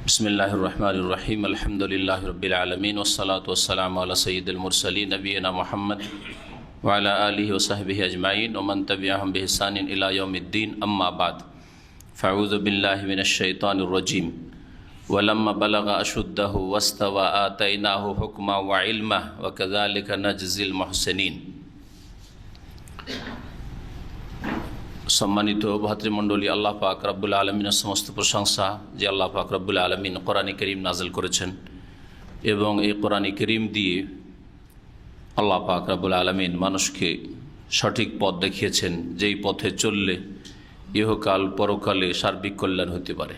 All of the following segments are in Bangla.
बिस्मिल्लाहिर रहमानिर रहीम अल्हम्दुलिल्लाहि रब्बिल आलमीन वस्सलातु वस्सलामु अला सय्यिदिल मुरसलीन नबीना मुहम्मद व अला आलिहि व सहबिहि अजमाइन व मन तबिअहुम बिइहसानिन इला यौमिद्दीन अम्मा बाद फ़अऊज़ु बिल्लाहि मिनश शैतानिर रजीम वलम्मा बलगा अशुद्दहु वस्तवा आतैनाहु हुक्मा व इल्मा व कज़ालिका नजज़िल मुहसिनीन। सम्मानित भातृमंडলী, আল্লাহ পাক রব্বুল আলমিনের সমস্ত প্রশংসা যে আল্লাহ পাক রব্বুল আলমিন কোরআন করিম নাজিল করেছেন এবং এই কোরআন করিম দিয়ে আল্লাহ পাক রব্বুল আলমিন মানুষকে সঠিক পথ দেখিয়েছেন, যেই পথে চললে ইহকাল পরকালে সার্বিক কল্যাণ হতে পারে।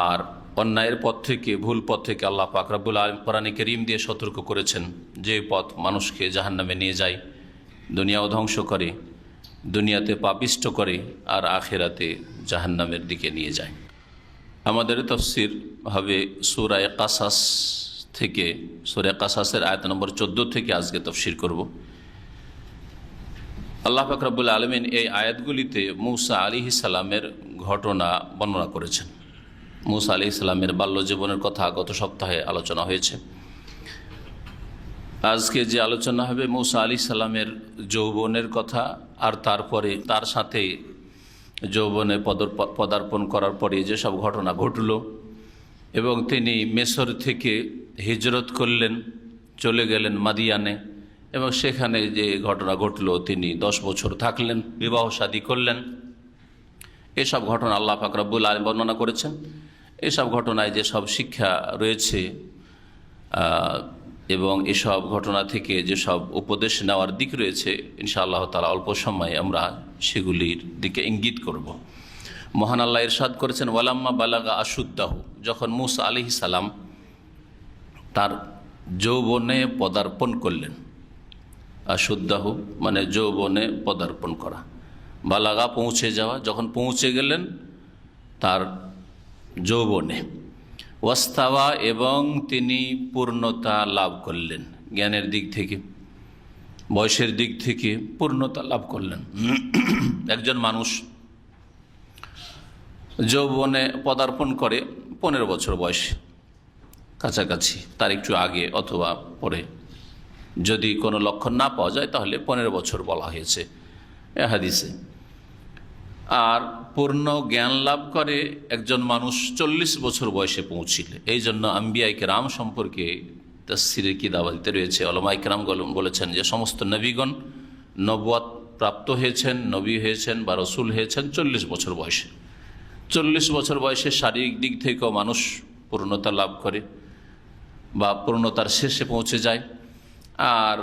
আর অন্যায়ের পথ থেকে, ভুল পথ থেকে আল্লাহ পাক রব্বুল আলমিন কোরআন করিম দিয়ে সতর্ক করেছেন, যে পথ মানুষকে জাহান্নামে নিয়ে যায়, দুনিয়াও ধ্বংস করে, দুনিয়াতে পাপিষ্ট করে আর আখিরাতে জাহান্নামের দিকে নিয়ে যায়। আমাদের তাফসীর হবে সূরা কাসাস থেকে, সূরা কাসাসের আয়াত নম্বর 14 থেকে আজকে তাফসীর করব। আল্লাহ পাক রব্বুল আলামিন এই আয়াতগুলিতে মূসা আলাইহিস সালামের ঘটনা বর্ণনা করেছেন। মূসা আলাইহিস সালামের বাল্য জীবনের কথা গত সপ্তাহে আলোচনা হয়েছে। আজকে যে আলোচনা হবে মূসা আলাইহিস সালামের যৌবনের কথা, আর তারপরে তার সাথে যৌবনে পদার্পণ করার পরে যেসব ঘটনা ঘটল এবং তিনি মিসর থেকে হিজরত করলেন, চলে গেলেন মাদিয়ানে, এবং সেখানে যে ঘটনা ঘটল তিনি 10 বছর থাকলেন, বিবাহ শাদী করলেন। এসব ঘটনা আল্লাহ পাক রব্বুল আলামিন বর্ণনা করেছেন। এসব ঘটনায় যেসব শিক্ষা রয়েছে এবং এসব ঘটনা থেকে যেসব উপদেশ নেওয়ার দিক রয়েছে, ইনশাআল্লাহ তাআলা অল্প সময়ে আমরা সেগুলির দিকে ইঙ্গিত করব। মহান আল্লাহ ইরশাদ করেছেন, ওয়ালাম্মা বালাগা আশুদ্দাহু, যখন মূসা আলাইহিস সালাম তার যৌবনে পদার্পণ করলেন। আশুদ্দাহু মানে যৌবনে পদার্পণ করা, বালাগা পৌঁছে যাওয়া, যখন পৌঁছে গেলেন তার যৌবনে। ওয়াস্তাওয়া এবং তিনি পূর্ণতা লাভ করলেন, জ্ঞানের দিক থেকে, বয়সের দিক থেকে পূর্ণতা লাভ করলেন। একজন মানুষ যৌবনে পদার্পণ করে 15 বছর বয়সে, কাছাকাছি, তার একটু আগে অথবা পরে, যদি কোনো লক্ষণ না পাওয়া যায় তাহলে 15 বছর বলা হয়েছে এ হাদিসে। আর পূর্ণ জ্ঞান লাভ করে একজন মানুষ 40 বছর বয়সে পৌঁছিলে। এই জন্য আম্বিয়ায়ে কেরাম সম্পর্কে তাফসীরের কিতাবাতে রয়েছে, উলামায়ে কেরাম বলেছেন যে সমস্ত নবীগণ নবুয়ত প্রাপ্ত হয়েছেন, নবী হয়েছেন বা রসুল হয়েছেন 40 বছর বয়সে। 40 বছর বয়সে শারীরিক দিক থেকেও মানুষ পূর্ণতা লাভ করে বা পূর্ণতার শেষে পৌঁছে যায়, আর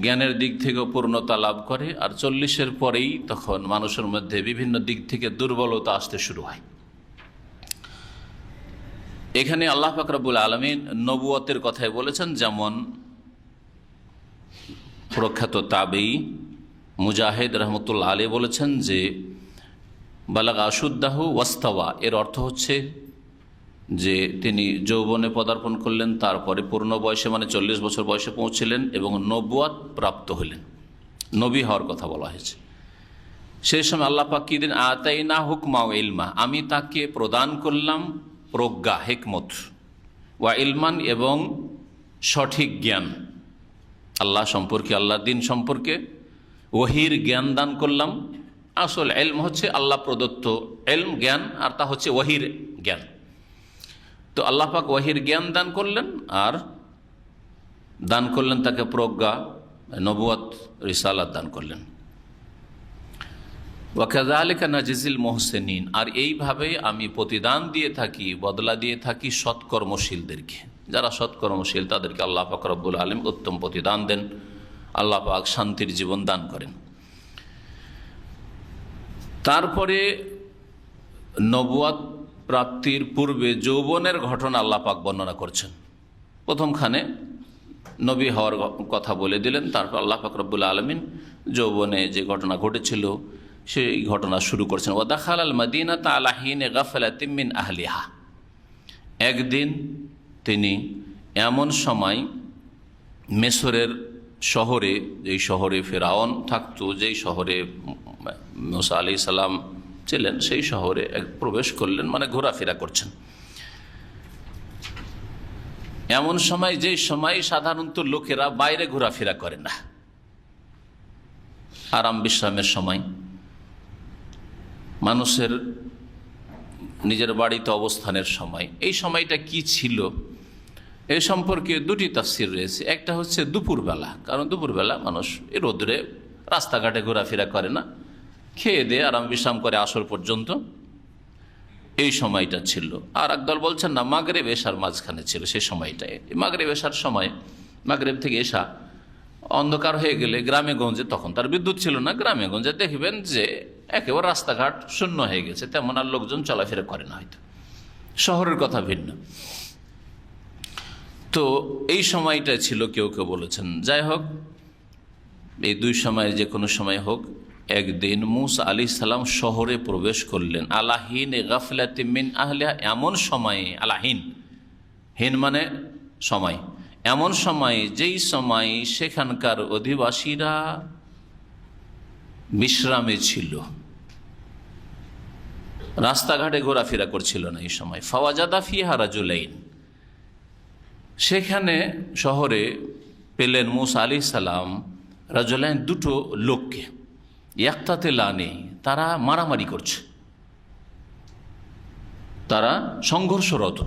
জ্ঞানের দিক থেকেও পূর্ণতা লাভ করে। আর 40-এর পরেই তখন মানুষের মধ্যে বিভিন্ন দিক থেকে দুর্বলতা আসতে শুরু হয়। এখানে আল্লাহ পাক রব্বুল আলামিন নবুয়তের কথাই বলেছেন, যেমন প্রখ্যাত তাবেঈ মুজাহিদ রহমতুল্লাহ আলাইহি বলেছেন যে বালাগা আশুদ্দাহু ওয়াস্তাওয়া, এর অর্থ হচ্ছে যে তিনি যৌবনে পদার্পণ করলেন, তারপরে পূর্ণ বয়সে মানে 40 বছর বয়সে পৌঁছলেন এবং নবুয়ত প্রাপ্ত হলেন, নবী হওয়ার কথা বলা হয়েছে। সেই সময় আল্লাহ পাক কি দিন, আতাইনা হুকমা ওয়া ইলমা, আমি তাকে প্রদান করলাম প্রজ্ঞা, হিকমত, ওয়া ইলমান এবং সঠিক জ্ঞান, আল্লাহ সম্পর্কে, আল্লাহ দিন সম্পর্কে ওহির জ্ঞান দান করলাম। আসল ইলম হচ্ছে আল্লাহ প্রদত্ত ইলম, জ্ঞান, আর তা হচ্ছে ওহির জ্ঞান। তো আল্লাহ পাক ওয়াহির জ্ঞান দান করলেন আর দান করলেন তাকে প্রজ্ঞা, নবুয়ত, রিসালাত দান করলেন। ওয়া কাযালিকা নাজজিল মুহসিনিন, আর এইভাবে আমি প্রতিদান দিয়ে থাকি, বদলা দিয়ে থাকি সৎকর্মশীলদেরকে। যারা সৎকর্মশীল তাদেরকে আল্লাহ পাক রব্বুল আলামিন উত্তম প্রতিদান দেন, আল্লাহ পাক শান্তির জীবন দান করেন। তারপরে নবুয়ত প্রাপ্তির পূর্বে যৌবনের ঘটনা আল্লাহ পাক বর্ণনা করছেন। প্রথমখানে নবী হওয়ার কথা বলে দিলেন, তারপর আল্লাহ পাক রব্বুল আলামিন যৌবনে যে ঘটনা ঘটেছিল সেই ঘটনা শুরু করছেন। ওয়া দাখালাল মাদিনাতা আলা হিনে গাফলাতিন মিন আহলিহা, একদিন তিনি এমন সময় মিসরের শহরে, যেই শহরে ফেরাউন থাকতো, যেই শহরে মূসা আলাইহিস সালাম ছিলেন সেই শহরে প্রবেশ করলেন, মানে ঘোরাফেরা করছেন এমন সময়, যে সময় সাধারণত লোকেরা বাইরে ঘোরাফেরা করে না, আরাম বিশ্রামের সময়, মানুষের নিজের বাড়িতে অবস্থানের সময়। এই সময়টা কি ছিল এই সম্পর্কে দুটি তাফসীর রয়েছে। একটা হচ্ছে দুপুরবেলা, কারণ দুপুরবেলা মানুষ এই রোদ্রে রাস্তাঘাটে ঘোরাফেরা করে না, খেয়ে দিয়ে আরাম বিশ্রাম করে আসর পর্যন্ত, এই সময়টা ছিল। আর একদল বলছেন না, মাগরিব এশার মাঝখানে ছিল সেই সময়টায়। মাগরিব এশার সময়, মাগরিব থেকে এশা অন্ধকার হয়ে গেলে গ্রামে গঞ্জে, তখন তার বিদ্যুৎ ছিল না, গ্রামে গঞ্জে দেখবেন যে একেবারে রাস্তাঘাট শূন্য হয়ে গেছে, তেমন আর লোকজন চলাফেরা করে না। হয়তো শহরের কথা ভিন্ন। তো এই সময়টা ছিল, কেউ কেউ বলেছেন। যাই হোক, এই দুই সময় যে কোনো সময় হোক, একদিন মূসা আলাইহিস সালাম শহরে প্রবেশ করলেন আলাহিন গাফলাতি মিন আহলিহা, এমন সময়ে, আলাহিন, হিন মানে সময়, এমন সময় যেই সময় সেখানকার অধিবাসীরা বিশ্রামে ছিল, রাস্তাঘাটে ঘোরাফেরা করছিল না এই সময়। ফাওয়াজাদা ফিহা রাজুলাইন, সেখানে শহরে পেলেন মূসা আলাইহিস সালাম রাজুলাইন, দুটো লোককে, ইয়াক্তাতিলানি, তারা মারামারি করছে, তারা সংঘর্ষরত।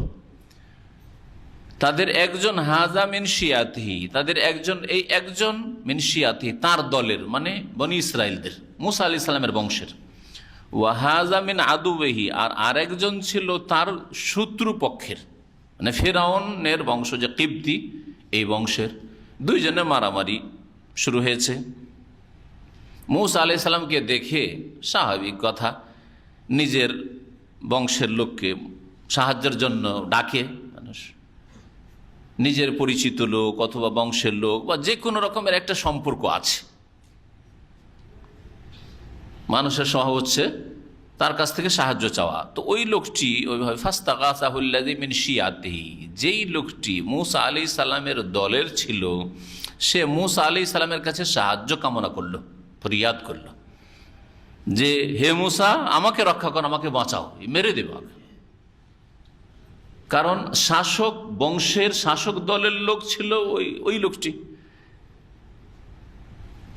তাদের একজন হাজা মিন শিয়াতিহি, তাদের একজন, এই একজন মিন শিয়াতিহি, তার দলের, মানে বনি ইসরাইলদের, মূসা আলাইহিস সালামের বংশের। ওয়াহাজা মিন আদুবিহি, আর আরেকজন ছিল তার শত্রু পক্ষের, মানে ফিরআউনের বংশ, যে কিবতি, এই বংশের। দুইজনে মারামারি শুরু হয়েছে। মূসা আলাইহিস সালামকে দেখে স্বাভাবিক কথা, নিজের বংশের লোককে সাহায্যের জন্য ডাকে মানুষ, নিজের পরিচিত লোক অথবা বংশের লোক বা যে কোনো রকমের একটা সম্পর্ক আছে, মানুষের স্বভাব হচ্ছে তার কাছ থেকে সাহায্য চাওয়া। তো ওই লোকটি ওইভাবে ফাস্তাগাসাহুল্লাযী মিন শিয়াতিহি, যেই লোকটি মূসা আলাইহিস সালামের দলের ছিল, সে মূসা আলাইহিস সালামের কাছে সাহায্য কামনা করলো, ফরিয়াদ করলো যে হে মূসা, আমাকে রক্ষা করো, আমাকে বাঁচাও, মেরে দেব। কারণ শাসক বংশের, শাসক দলের লোক ছিল ওই লোকটি,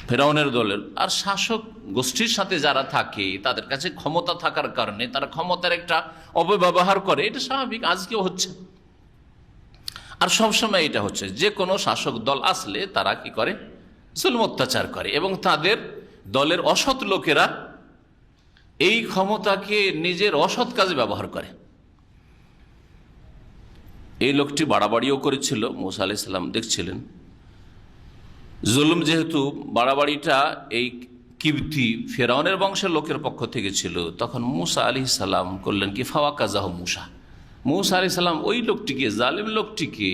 ফেরাউনের দলের। আর শাসক গোষ্ঠীর সাথে যারা থাকে, তাদের কাছে ক্ষমতা থাকার কারণে তারা ক্ষমতার একটা অপব্যবহার করে, এটা স্বাভাবিক, আজকেও হচ্ছে। আর সবসময় এটা হচ্ছে, যে কোনো শাসক দল আসলে তারা কি করে, জুলম অত্যাচার করে, এবং তাদের দলের অসৎ লোকেরা এই ক্ষমতাকে নিজের অসৎ কাজে ব্যবহার করে। এই লোকটি বাড়াবাড়িও করেছিল, মূসা আলাইহিস সালাম দেখছিলেন। জুলুম যেহেতু, বাড়াবাড়িটা এই কিবতি ফেরাউনের বংশের লোকের পক্ষ থেকে ছিল, তখন মূসা আলাইহিস সালাম করলেন কি, ফাওয়াকাযাহু মূসা, মূসা আলাইহিস সালাম ওই লোকটিকে, জালিম লোকটিকে,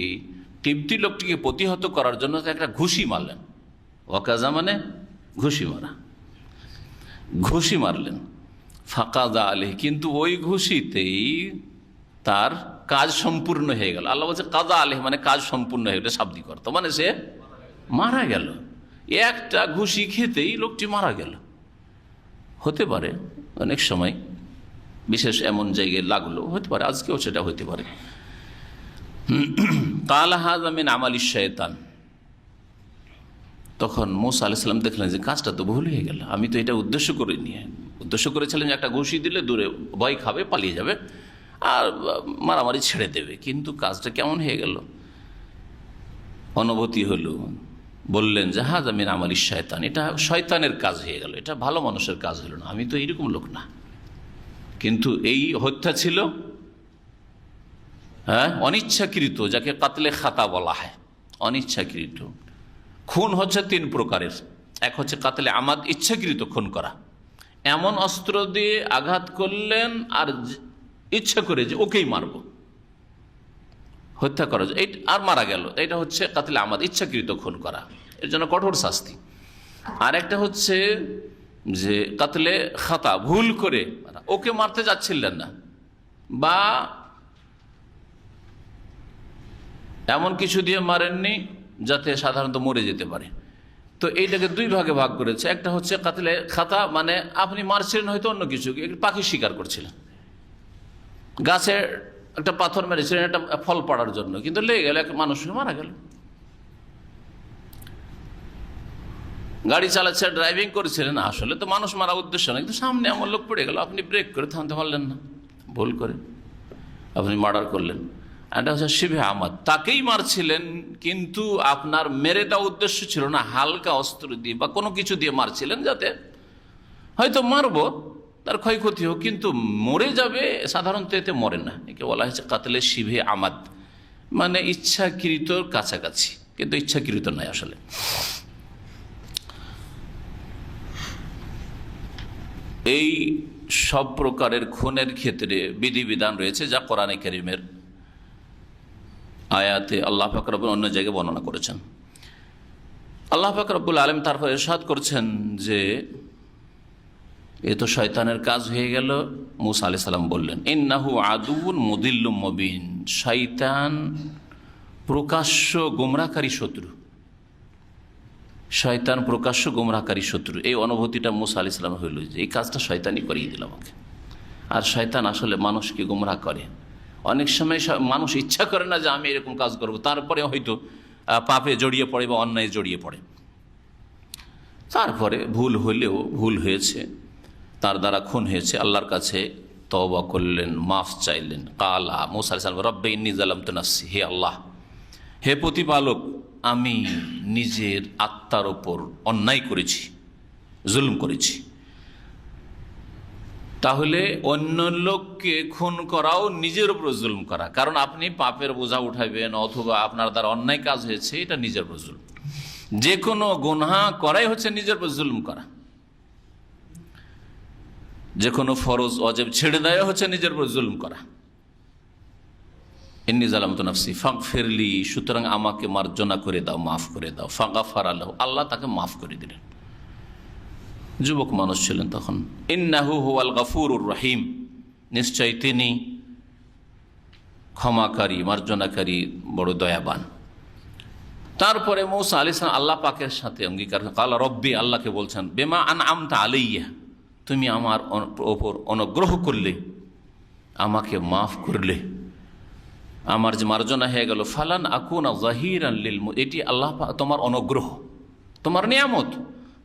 কিবতি লোকটিকে প্রতিহত করার জন্য একটা ঘুষি মারলেন। ওয়াকাজা মানে ঘুষি মারা, ঘুষি মারলেন। ফাকাদা আলাইহি, কিন্তু ওই ঘুষিতেই তার কাজ সম্পূর্ণ হয়ে গেল। আল্লাহ বলছে কাদা আলাইহি, মানে কাজ সম্পূর্ণ হয়ে গেল, শাব্দিক অর্থ, মানে সে মারা গেল। একটা ঘুষি খেতেই লোকটি মারা গেল। হতে পারে অনেক সময় বিশেষ এমন জায়গায় লাগলো, হতে পারে আজকেও সেটা হতে পারে। কালা হাযা মিন আমালিশ শায়তান, তখন মূসা আলাইহিস সালাম দেখলেন যে কাজটা তো ভুল হয়ে গেল, আমি তো এটা উদ্দেশ্য করিনি। উদ্দেশ্য করেছিলেন যে একটা ঘুষি দিলে দূরে ভয় খাবে, পালিয়ে যাবে আর মারামারি ছেড়ে দেবে, কিন্তু কাজটা কেমন হয়ে গেল, অনুভূতি হলো। বললেন যে হাযা মিন আমালিশ শায়তান, এটা শয়তানের কাজ হয়ে গেল, এটা ভালো মানুষের কাজ হলো না, আমি তো এইরকম লোক না। কিন্তু এই হত্যা ছিল অনিচ্ছাকৃত, যাকে কাতলে খাতা বলা হয়, অনিচ্ছাকৃত। খুন হচ্ছে তিন প্রকারের, এক হচ্ছে কাতলে আমাদ, ইচ্ছাকৃত খুন করা, এমন অস্ত্র দিয়ে আঘাত করলেন আর ইচ্ছা করে যে ওকেই মারব, হত্যা করা যায়, আর মারা গেল, এটা হচ্ছে কাতলে আমাদ, ইচ্ছাকৃত খুন করা, এর জন্য কঠোর শাস্তি। আর একটা হচ্ছে যে কাতলে খাতা, ভুল করে, ওকে মারতে যাচ্ছিলেন না, বা এমন কিছু দিয়ে মারেননি যাতে সাধারণত মরে যেতে পারে, তো এইটাকে দুই ভাগে ভাগ করেছে। একটা হচ্ছে কাতলে খাতা, মানে আপনি মারছিলেন হয়তো অন্য কিছু, পাখি শিকার করছিলেন, গাছে একটা পাথর মেরেছিলেন একটা ফল পাড়ার জন্য, কিন্তু লেগে গেল, এক মানুষ মারা গেল। গাড়ি চালাচ্ছে, ড্রাইভিং করেছিলেন, আসলে তো মানুষ মারা উদ্দেশ্য না, কিন্তু সামনে আমার লোক পড়ে গেল, আপনি ব্রেক করে থামতে পারলেন না, ভুল করে আপনি মার্ডার করলেন। এটা হচ্ছে শিবে আমাদ, তাকেই মারছিলেন কিন্তু আপনার মেরে দেওয়া উদ্দেশ্য ছিল না, হালকা অস্ত্র দিয়ে বা কোনো কিছু দিয়ে মারছিলেন, যাতে হয়তো মারবো তার ক্ষয়ক্ষতি হোক, কিন্তু মরে যাবে, সাধারণত এতে মরে না। একে বলা হয়েছে কাতলে শিবে আমাদ, মানে ইচ্ছাকৃত কাছাকাছি, কিন্তু ইচ্ছাকৃত নয় আসলে। এই সব প্রকারের খুনের ক্ষেত্রে বিধিবিধান রয়েছে, যা কোরআনে কারীমের আয়াতে আল্লাহ পাক রব্বুল অন্য জায়গায় বর্ণনা করেছেন। আল্লাহ পাক রব্বুল আলামিন তারপর ইরশাদ করছেন যে এ তো শয়তানের কাজ হয়ে গেল। মূসা আলাইহিস সালাম বললেন, ইন্নাহু আদুউন মুদিল্লুম মুবিন, শয়তান প্রকাশ্য গোমরাহকারী শত্রু, শয়তান প্রকাশ্য গোমরাহকারী শত্রু। এই অনুভূতিটা মূসা আলাইহিস সালাম হইল যে এই কাজটা শয়তানই করিয়ে দিল আমাকে। আর শয়তান আসলে মানুষকে গোমরাহ করে। অনেক সময় মানুষ ইচ্ছা করে না যে আমি এরকম কাজ করব, তারপরে হয়তো পাপে জড়িয়ে পড়ে বা অন্যায় জড়িয়ে পড়ে। তারপরে ভুল হলেও ভুল হয়েছে, তার দ্বারা খুন হয়েছে, আল্লাহর কাছে তওবা করলেন, মাফ চাইলেন। কালা মূসা আলাইহিস সালাম, রব্বি ইন্নী যালামতু নাফসি, হে আল্লাহ, হে প্রতিপালক, আমি নিজের আত্মার ওপর অন্যায় করেছি, জুলুম করেছি। তাহলে অন্য লোককে খুন করাও নিজের উপর জুলুম করা, কারণ আপনি পাপের বোঝা উঠাইবেন অথবা আপনার দ্বারা অন্যায় কাজ হয়েছে, এটা নিজের উপর জুলুম। যে কোনো গুনাহ করাই হচ্ছে নিজের উপর জুলুম করা, যে কোনো ফরজ ওয়াজিব ছেড়ে দেওয়া হচ্ছে নিজের উপর জুলুম করা। ইন্নী যালামতু নাফসি ফাগফিরলি, সুতরাং আমাকে মার্জনা করে দাও, মাফ করে দাও। ফাগাফারা লাহু, আল্লাহ তাকে মাফ করে দিলেন। যুবক মানুষ ছিলেন তখন। ইন্নাহু হুয়াল গফুরুর রহিম, নিশ্চয় তিনি ক্ষমাকারী, মার্জনাকারী, বড় দয়াবান। তারপরে মূসা আলাইহিস সালাম আল্লাহ পাকের সাথে অঙ্গীকার, কালা রব্বি, আল্লাহকে বলছেন, বিমা আনআমতা আলাইয়া, তুমি আমার ওপর অনুগ্রহ করলে, আমাকে মাফ করলে, আমার যে মার্জনা হয়ে গেল। ফালান আকুনা যাহিরান লিল, এটি আল্লাহ তোমার অনুগ্রহ, তোমার নিয়ামত,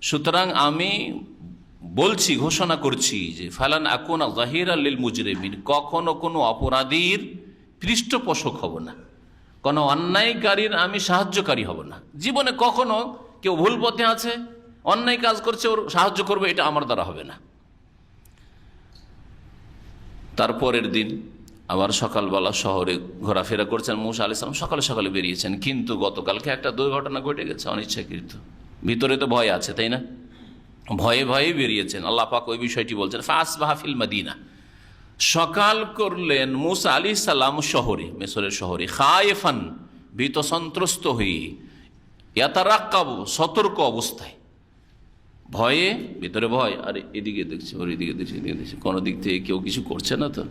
সুতরাং আমি বলছি, ঘোষণা করছি যে ফালান আকুনা যাহিরান লিল মুজরিমিন, কখনো কোনো অপরাধীর পৃষ্ঠপোষক হব না, কোনো অন্যায়কারীর আমি সাহায্যকারী হব না। জীবনে কখনো কেউ ভুল পথে আছে, অন্যায় কাজ করছে, ওর সাহায্য করবে, এটা আমার দ্বারা হবে না। তারপরের দিন আবার সকালবেলা শহরে ঘোরাফেরা করছেন মূসা আলাইহিস সালাম, সকালে সকালে বেরিয়েছেন, কিন্তু গতকালকে একটা দুর্ঘটনা ঘটে গেছে, অনিচ্ছাকৃত। ভিতরে তো ভয় আছে, তাই না? ভয়ে ভয়ে বেরিয়েছেন। আল্লাহ পাক ওই বিষয়টি বলছেন, ফাসবাহা ফিল মদিনা, সকাল করলেন মূসা আলাইহিস সালাম শহরে, মিসরের শহরে, খায়েফান, ভীত সন্ত্রস্ত হয়ে, ইয়াতারাক্কাবু, সতর্ক অবস্থায়, ভয়ে, ভিতরে ভয়, আর এদিকে দেখছি, ওর এদিকে দেখছি, এদিকে দেখছি, কোনো দিক থেকে কেউ কিছু করছে না তো,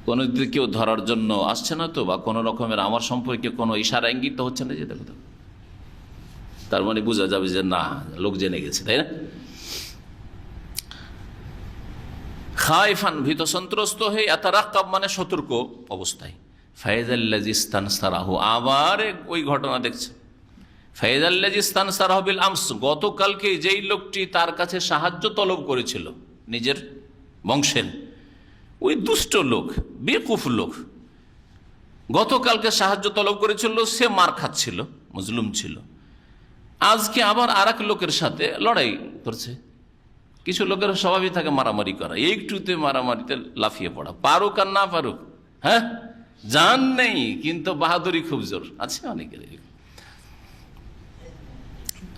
কোনো দিক থেকে কেউ ধরার জন্য আসছে না তো, বা কোনো রকমের আমার সম্পর্কে কোনো ইশারা ইঙ্গিত হচ্ছে না, যে দেখো, তার মানে বোঝা যাবে যে না, লোক জেনে গেছে, তাই না? খায়ফান, ভীত সন্ত্রস্ত হয়ে, ইয়াতারাক্কাব মানে সতর্ক অবস্থায়। ফাইজাল্লাযী ইস্তানসারাহু, আবার ওই ঘটনা দেখছে। ফাইজাল্লাযী ইস্তানসারাহু বিল আমস, গতকালকে যেই লোকটি তার কাছে সাহায্য তলব করেছিল, নিজের বংশের ওই দুষ্ট লোক, বেকুফ লোক, গতকালকে সাহায্য তলব করেছিল, সে মার খাচ্ছিল, মজলুম ছিল। আজকে আবার আর এক লোকের সাথে লড়াই করছে। কিছু লোকের স্বভাবই থাকে মারামারি করা, একটুতে মারামারিতে লাফিয়ে পড়া, পারুক আর না পারুক, হ্যাঁ, জান নেই কিন্তু বাহাদুরি খুব জোর আছে অনেকের।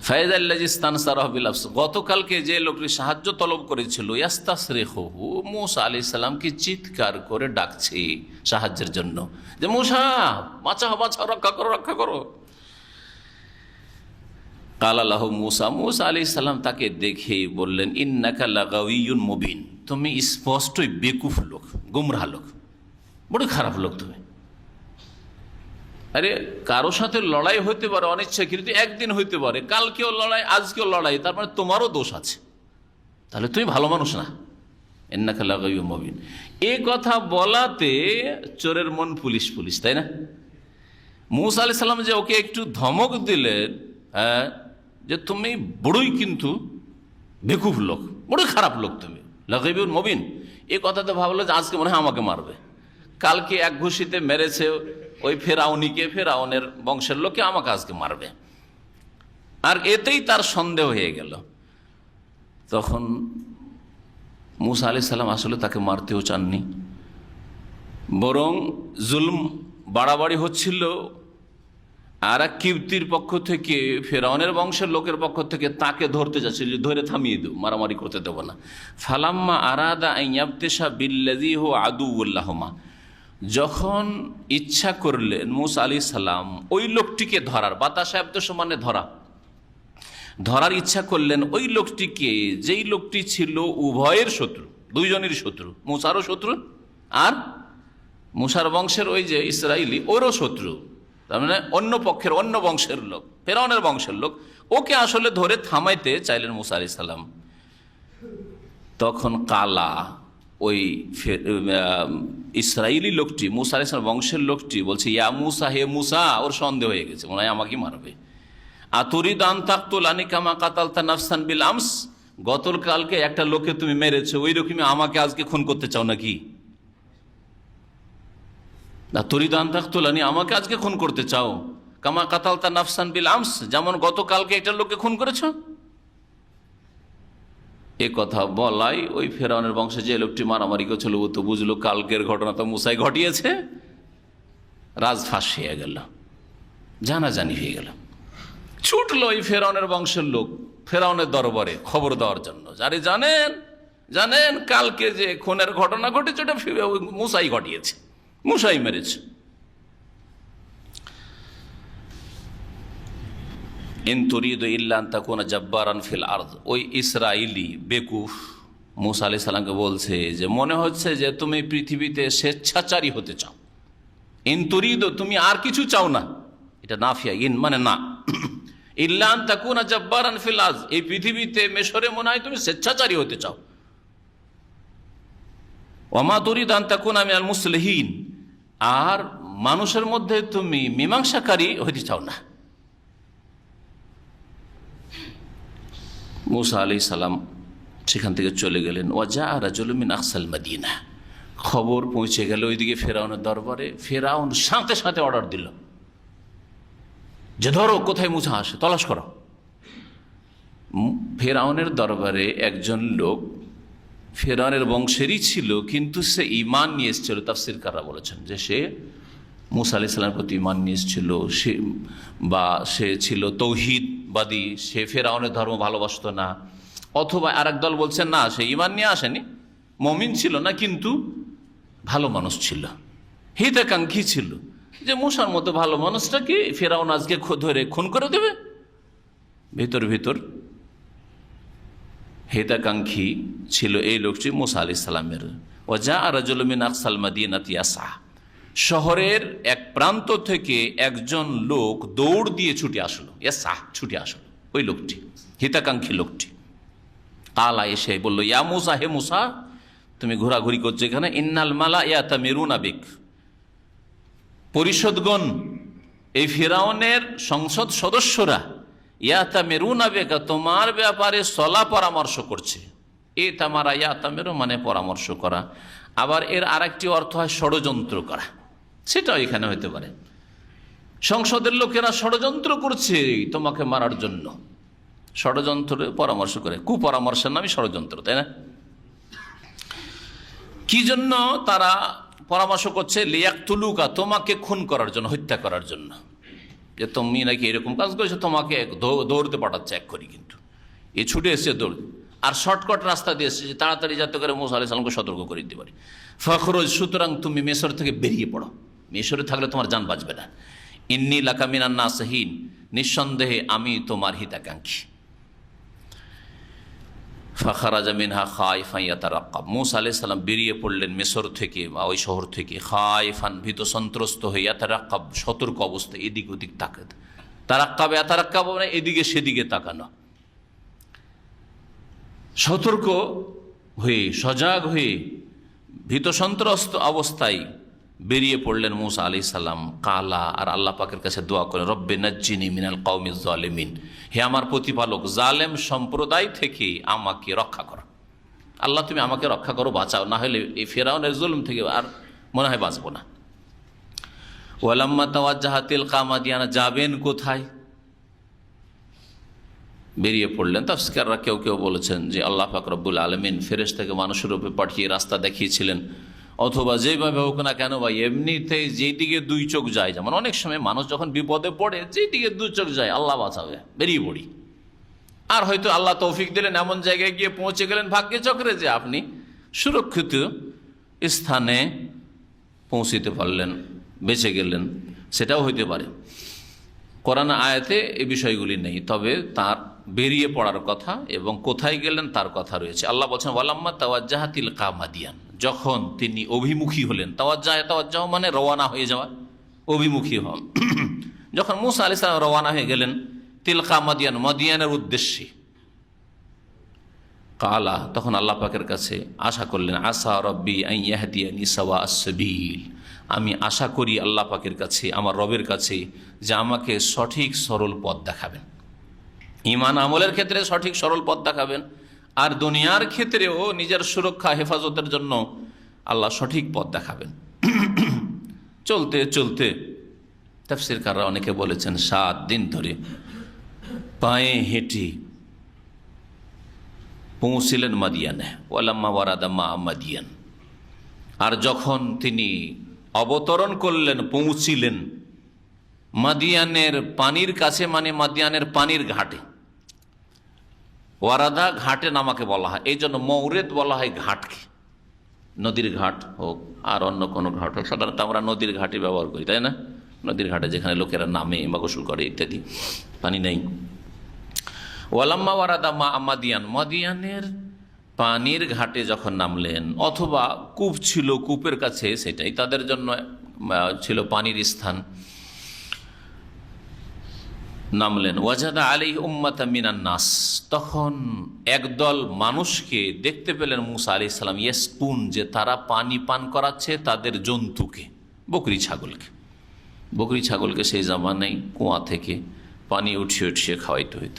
ফাইজাল্লাযী ইস্তানসারাহু বিল আমস, গতকালকে যে লোকটি সাহায্য তলব করেছিল, ইয়াস্তাসরিখুহু, মূসা আলাইহিস সালামকে চিৎকার করে ডাকছে সাহায্যের জন্য, যে মূসা বাঁচাও, বাঁচাও, রক্ষা করো, রক্ষা করো। কালা লাহু মূসা, মূসা আলাইহিস সালাম তাকে দেখে বললেন, ইন্নাকা লাগাওয়িয়্যুন মুবিন, তুমি স্পষ্টই বেকুফ লোক, গুমরাহ লোক, বড় খারাপ লোক তুমি। আরে কারো সাথে লড়াই হইতে পারে অনিচ্ছাকৃত, একদিন হইতে পারে, কালকেও লড়াই, আজকেও লড়াই, তার মানে তোমারও দোষ আছে, তাহলে তুমি ভালো মানুষ না। ইন্নাকা লাগাইয়ুম মুবিন। এ কথা বলাতে চোরের মন পুলিশ পুলিশ, তাই না? মুসা আলাইহিস সালাম যে ওকে একটু ধমক দিলেন, হ্যাঁ, যে তুমি বড়ই কিন্তু বেকুফ লোক, বড় খারাপ লোক তুমি, লাগাইয়ুম মুবিন, এই কথাতে ভাবলো যে আজকে মনে হয় আমাকে মারবে। কালকে এক ঘুষিতে মেরেছে ওই ফেরাউনিকে, ফেরাউনের বংশের লোকে, আমাকে আজকে মারবে। আর এতেই তার সন্দেহ হয়ে গেল। তখন মুসা আলাইহিস সালাম আসলে তাকে মারতেও চাননি, বরং জুলম বাড়াবাড়ি হচ্ছিল। আর এক কিবতির পক্ষ থেকে, ফেরাউনের বংশের লোকের পক্ষ থেকে তাকে ধরতে যাচ্ছিল, ধরে থামিয়ে দেব, মারামারি করতে দেব না। ফালাম্মা আরাদা আন ইয়াবতিশা বিল্লাযী হুয়া আদুউল্লাহুমা, যখন ইচ্ছা করলেন মুসা আলাইহিস সালাম ওই লোকটিকে ধরার, বাতাসা ইয়াবতিশ মানে ধরা, ধরার ইচ্ছা করলেন ওই লোকটিকে, যেই লোকটি ছিল উভয়ের শত্রু, দুইজনের শত্রু, মুসারও শত্রু আর মুসার বংশের ওই যে ইসরায়েলি ওরও শত্রু, তার মানে অন্য পক্ষের, অন্য বংশের লোক, ফেরাউনের বংশের লোক, ওকে আসলে ধরে থামাইতে চাইলেন মুসা আলাইহিস সালাম। তখন কালা ওই ইসরায়েলি লোকটি, মুসা আলাইহিস সালাম বংশের লোকটি বলছে, ইয়া মুসা, হে মুসা, ওর সন্দেহ হয়ে গেছে, মনে হয় আমাকে মারবে। আতুরিদ আন তাকতুলানি কামা কাতালতা নাফসান বিল আমস, গতকালকে একটা লোককে তুমি মেরেছো, ওই রকমই আমাকে আজকে খুন করতে চাও নাকি? আতুরিদ আন তাকতুলানি, আমাকে আজকে খুন করতে চাও, কামা কাতালতা নাফসান বিল আমস, যেমন গতকালকে একটা লোককে খুন করেছো। এ কথা বলাই ওই ফেরাউনের বংশে যে লোকটি মারামারি করছিল, ও তো বুঝলো কালকের ঘটনা তো মুসাই ঘটিয়েছে, রাজ ফাঁস হয়ে গেল, জানাজানি হয়ে গেল। ছুটলো ওই ফেরাউনের বংশের লোক ফেরাউনের দরবারে খবর দেওয়ার জন্য, আরে জানেন, জানেন কালকে যে খুনের ঘটনা ঘটেছে ওটা মুসাই ঘটিয়েছে, মুসাই মেরেছে। ইন তুরিদু ইল্লা আন তাকুনা জাব্বারান ফিল আরদ, ওই ইসরাইলি বেকুফ মুসা আলাইহিস সালামকে বলছে যে মনে হচ্ছে যে তুমি পৃথিবীতে স্বেচ্ছাচারী হতে চাও। ইন তুরিদু, তুমি আর কিছু চাও না, এটা নাফিয়া, ইন মানে না, ইল্লা আন তাকুনা জাব্বারান ফিল আরদ, এই পৃথিবীতে মিশরে মনে হয় তুমি স্বেচ্ছাচারী হতে চাও। ওমা তুরিদু আন তাকুনা মিনাল মুসলিহিন, আর মানুষের মধ্যে তুমি মীমাংসাকারী হতে চাও না। মুসা আলাইহিস সালাম সেখান থেকে চলে গেলেন। ওয়াজা রাজুলুম মিন আকসাল মদিনা, খবর পৌঁছে গেল ওইদিকে ফেরাউনের দরবারে। ফেরাউন সাথে সাথে অর্ডার দিল যে ধরো, কোথায় মুসা আসে, তলাশ করো। ফেরাউনের দরবারে একজন লোক ফেরাউনের বংশেরই ছিল, কিন্তু সে ঈমান নিয়ে এসেছিল। তাফসীরকাররা বলেছেন যে সে মুসা আলাইহিস সালামের প্রতি ঈমান নিয়ে এসেছিল, সে ছিল তৌহিদবাদী, সে ফেরাউনের ধর্ম ভালোবাসত না। অথবা আরেক দল বলছেন না, সে ঈমান নিয়ে আসেনি, মুমিন ছিল না, কিন্তু ভালো মানুষ ছিল, হিতাকাঙ্ক্ষী ছিল, যে মুসার মতো ভালো মানুষটাকে ফেরাউন আজকে ধরে খুন করে দেবে। ভিতর ভিতর হিতাকাঙ্ক্ষী ছিল এই লোকটি মুসা আলাইহিস সালামের। ওয়াজা রাজুলুম মিন আকসাল মাদিনাতি ইয়াসা, শহরের এক প্রান্ত থেকে একজন লোক দৌড় দিয়ে ছুটে আসলো, ইয়াসা ছুটে আসলো, ওই লোকটি হিতাকাঙ্ক্ষী লোকটি। কালা এসে বলল, ইয়া মুসা, হে মুসা, তুমি ঘোরাঘুরি করছো এখানে, ইন্নাল মালা ইয়াতামিরুনা বিক, পরিষদগণ, এই ফিরাউনের সংসদ সদস্যরা, ইয়াতামিরুনা বিকা, তোমার ব্যাপারে সলা পরামর্শ করছে। এ তামারা ইয়াতামিরু মানে পরামর্শ করা, আবার এর আরেকটি অর্থ হয় ষড়যন্ত্র করা, সেটাও এখানে হইতে পারে। সংসদের লোকেরা ষড়যন্ত্র করছে তোমাকে মারার জন্য, ষড়যন্ত্র পরামর্শ করে, কুপরামর্শের নামই ষড়যন্ত্র, তাই না? কি জন্য তারা পরামর্শ করছে? লিয়াকতুলুকা, তোমাকে খুন করার জন্য, হত্যা করার জন্য, যে তুমি নাকি এরকম কাজ করেছো, তোমাকে দৌড়তে পাঠাচ্ছে এক করি, কিন্তু এ ছুটে এসছে দৌড়, আর শর্টকাট রাস্তা দিয়ে এসছে তাড়াতাড়ি যাতে করে মুসা আলাইহিস সালামকে সতর্ক করে দিতে পারে। ফখরুজ, সুতরাং তুমি মিশর থেকে বেরিয়ে পড়ো, মিশরে থাকলে তোমার জান বাঁচবে না। ইন্নী লাকা মিনান নাসিহিন, নিঃসন্দেহে আমি তোমার হিতাকাঙ্ক্ষী। ফাখারাজা মিনহা খায়ফান ইয়াতারাক্কাব, মূসা আলাইহিস সালাম বেরিয়ে পড়লেন মিসর থেকে বা ওই শহর থেকে, খায়ফান ভীত সন্ত্রস্ত হয়ে, ইয়াতারাক্কাব সতর্ক অবস্থায়, এদিক ওদিক তাকাত, তারাক্কাব ইয়াতারাক্কাব মানে এদিকে সেদিকে তাকানো, সতর্ক হয়ে সজাগ হয়ে ভীত সন্ত্রস্ত অবস্থায় বেরিয়ে পড়লেন মূসা আলাইহিস সালাম। কালা, আর আল্লাহ পাকের কাছে দোয়া করেন, রব্বে নাজ্জিনি মিনাল কওমিজ জালিমিন, হে আমার প্রতিপালক, জালেম সম্প্রদায় থেকে আমাকে রক্ষা করো। আল্লাহ তুমি আমাকে রক্ষা করো, বাঁচাও, না হলে এই ফিরআউনের জুলুম থেকে আর মনে হয় বাঁচবো না। ওয়ালাম্মা তাওয়াজ্জাহা তিলকা মাদিয়ান, যাবেন কোথায়? বেরিয়ে পড়লেন। তাফসীরকাররা কেউ কেউ বলেছেন যে আল্লাহ পাক রব্বুল আলামিন ফেরেশতাকে মানুষের রূপে পাঠিয়ে রাস্তা দেখিয়েছিলেন, অথবা যেভাবে হোক না কেন বা এমনিতেই যেদিকে দুই চোখ যায়, যেমন অনেক সময় মানুষ যখন বিপদে পড়ে যেদিকে দুই চোখ যায় আল্লাহ বাঁচাবে, বেরিয়ে পড়ি। আর হয়তো আল্লাহ তৌফিক দিলেন, এমন জায়গায় গিয়ে পৌঁছে গেলেন ভাগ্যে চক্রে যে আপনি সুরক্ষিত স্থানে পৌঁছিতে পারলেন, বেঁচে গেলেন, সেটাও হইতে পারে। কোরআন আয়াতে এই বিষয়গুলি নেই, তবে তার বেরিয়ে পড়ার কথা এবং কোথায় গেলেন তার কথা রয়েছে। আল্লাহ বলছেন ওয়ালাম্মা তাওয়াজ্জাহা তিলকা মাদিয়ান, যখন তিনি অভিমুখী হলেন। তাওয়াজ্জাহ মানে রওয়ানা হয়ে যাওয়া, অভিমুখী হন। যখন মূসা আলাইহিস সালাম রওয়ানা হয়ে গেলেন তিলকা মাদিয়ান, মাদিয়ানের উদ্দেশ্যে, কালা, তখন আল্লাহ পাকের কাছে আশা করলেন, আসা রব্বি আন ইয়াহদিয়ানি সাওয়া আস-সাবিল, আমি আশা করি আল্লাহ পাকের কাছে, আমার রবের কাছে, যে আমাকে সঠিক সরল পথ দেখাবেন। ঈমান আমলের ক্ষেত্রে সঠিক সরল পথ দেখাবেন, আর দুনিয়ার ক্ষেত্রেও নিজের সুরক্ষা হেফাজতের জন্য আল্লাহ সঠিক পথ দেখাবেন। চলতে চলতে তাফসীরকাররা অনেকে বলেছেন 7 দিন ধরে পায়ে হেঁটে পৌঁছিলেন মাদিয়ানে। ওয়ালাম্মা ওয়ারাদা মা মাদিয়ান, আর যখন তিনি অবতরণ করলেন, পৌঁছিলেন মাদিয়ানের পানির কাছে, মানে মাদিয়ানের পানির ঘাটে। ওয়ারাদা ঘাটে নামাকে বলা হয়, এই জন্য মৌরেদ বলা হয় ঘাটকে। নদীর ঘাট হোক আর অন্য কোনো ঘাট হোক, সাধারণত আমরা নদীর ঘাটে ব্যবহার করি, তাই না? নদীর ঘাটে যেখানে লোকেরা নামে বা গোসল করে ইত্যাদি, পানি নেই। ওয়ালাম্মা ওয়ারাদা মা মাদিয়ান, মাদিয়ানের পানির ঘাটে যখন নামলেন, অথবা কূপ ছিল, কূপের কাছে, সেটাই তাদের জন্য ছিল পানির স্থান, নামলেন। ওয়াজাদা আলাইহি উম্মাতাম মিনান নাস, তখন একদল মানুষকে দেখতে পেলেন মূসা আলাইহিস সালাম, ইয়াসকুন, যে তারা পানি পান করাচ্ছে তাদের জন্তুকে, বকরি ছাগলকে। বকরি ছাগলকে সেই জামানায় কুয়া থেকে পানি উঠিয়ে উঠিয়ে খাওয়াইতে হইত,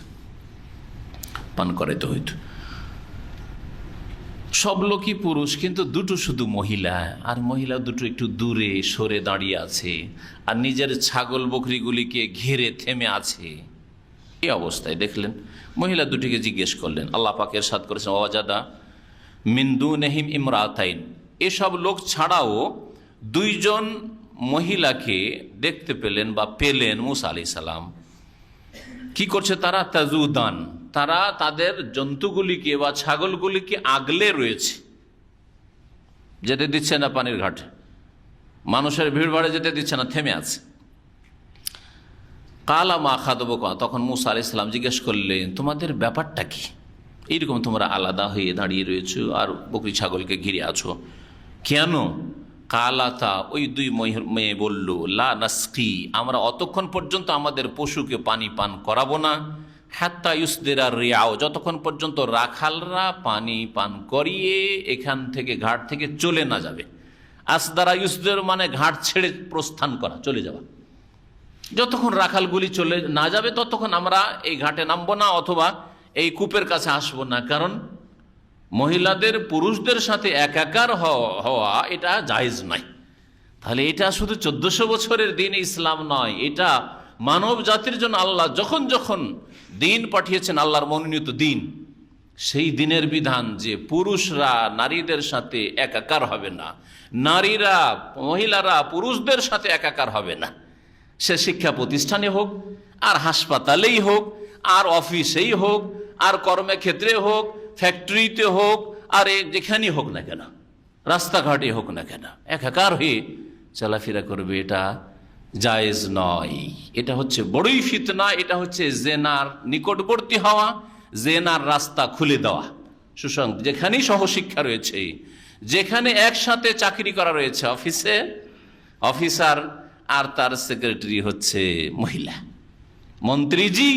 পান করাইতে হইত। সব লোকই পুরুষ, কিন্তু দুটো শুধু মহিলা, আর মহিলা দুটো একটু দূরে সরে দাঁড়িয়ে আছে, আর নিজের ছাগল বকরিগুলিকে ঘিরে থেমে আছে। এই অবস্থায় দেখলেন, মহিলা দুটিকে জিজ্ঞেস করলেন। আল্লাহ পাক ইরশাদ করেছেন, ওয়াজাদা মিন দুনিহিম ইমরাতাইন, এসব লোক ছাড়াও 2জন মহিলাকে দেখতে পেলেন বা পেলেন মূসা আলাইহিস সালাম। কি করছে তারা? তাজুদান, তারা তাদের জন্তুগুলিকে বা ছাগলগুলিকে আগলে রয়েছে, যেতে দিচ্ছে না পানির ঘাটে, মানুষের ভিড় ভাড়ে যেতে দিচ্ছে না, থেমে আছে। কালা মা খাদবুকা, তখন মূসা আলাইহিস সালাম জিজ্ঞেস করলেন, তোমাদের ব্যাপারটা কি? এইরকম তোমরা আলাদা হয়ে দাঁড়িয়ে রয়েছো আর বকরি ছাগলকে ঘিরে আছো কেন? কালাতা, ওই 2 মেয়ে বলল, লা নাসকি, আমরা অতক্ষণ পর্যন্ত আমাদের পশুকে পানি পান করাবো না, হাত্তা ইউসদিরা রিয়াও, যতক্ষণ পর্যন্ত রাখালরা পানি পান করিয়ে এখান থেকে, ঘাট থেকে চলে না যাবে। আসদারা ইউসদের মানে ঘাট ছেড়ে প্রস্থান করা, চলে যাওয়া। যতক্ষণ রাখালগুলি চলে না যাবে ততক্ষণ আমরা এই ঘাটে নামবো না, অথবা এই কূপের কাছে আসবো না। কারণ মহিলাদের পুরুষদের সাথে একাকার হওয়া এটা জায়েজ নাই। তাহলে এটা শুধু 1400 বছরের দিন ইসলাম নয়, এটা মানব জাতির জন্য আল্লাহ যখন যখন দিন পাঠিয়েছেন, আল্লাহর মনোনীত দিন, সেই দিনের বিধান যে পুরুষরা নারীদের সাথে একাকার হবে না, নারীরা মহিলারা পুরুষদের সাথে একাকার হবে না। সে শিক্ষা প্রতিষ্ঠানে হোক, আর হাসপাতালেই হোক, আর অফিসেই হোক, আর কর্মক্ষেত্রে হোক, ফ্যাক্টরিতে হোক, আর যেখানেই হোক না কেন, রাস্তাঘাটে হোক না কেন, একাকার হয়ে চলাফেরা করবে, এটা জায়েজ নয়। এটা হচ্ছে বড়ই ফিতনা, এটা হচ্ছে জেনার নিকটবর্তী হওয়া, জেনার রাস্তা খুলে দেওয়া, যেখানেই সহশিক্ষা রয়েছে, যেখানে একসাথে চাকরি করা রয়েছে অফিসে, অফিসার আর তার সেক্রেটারি হচ্ছে মহিলা, মন্ত্রীজি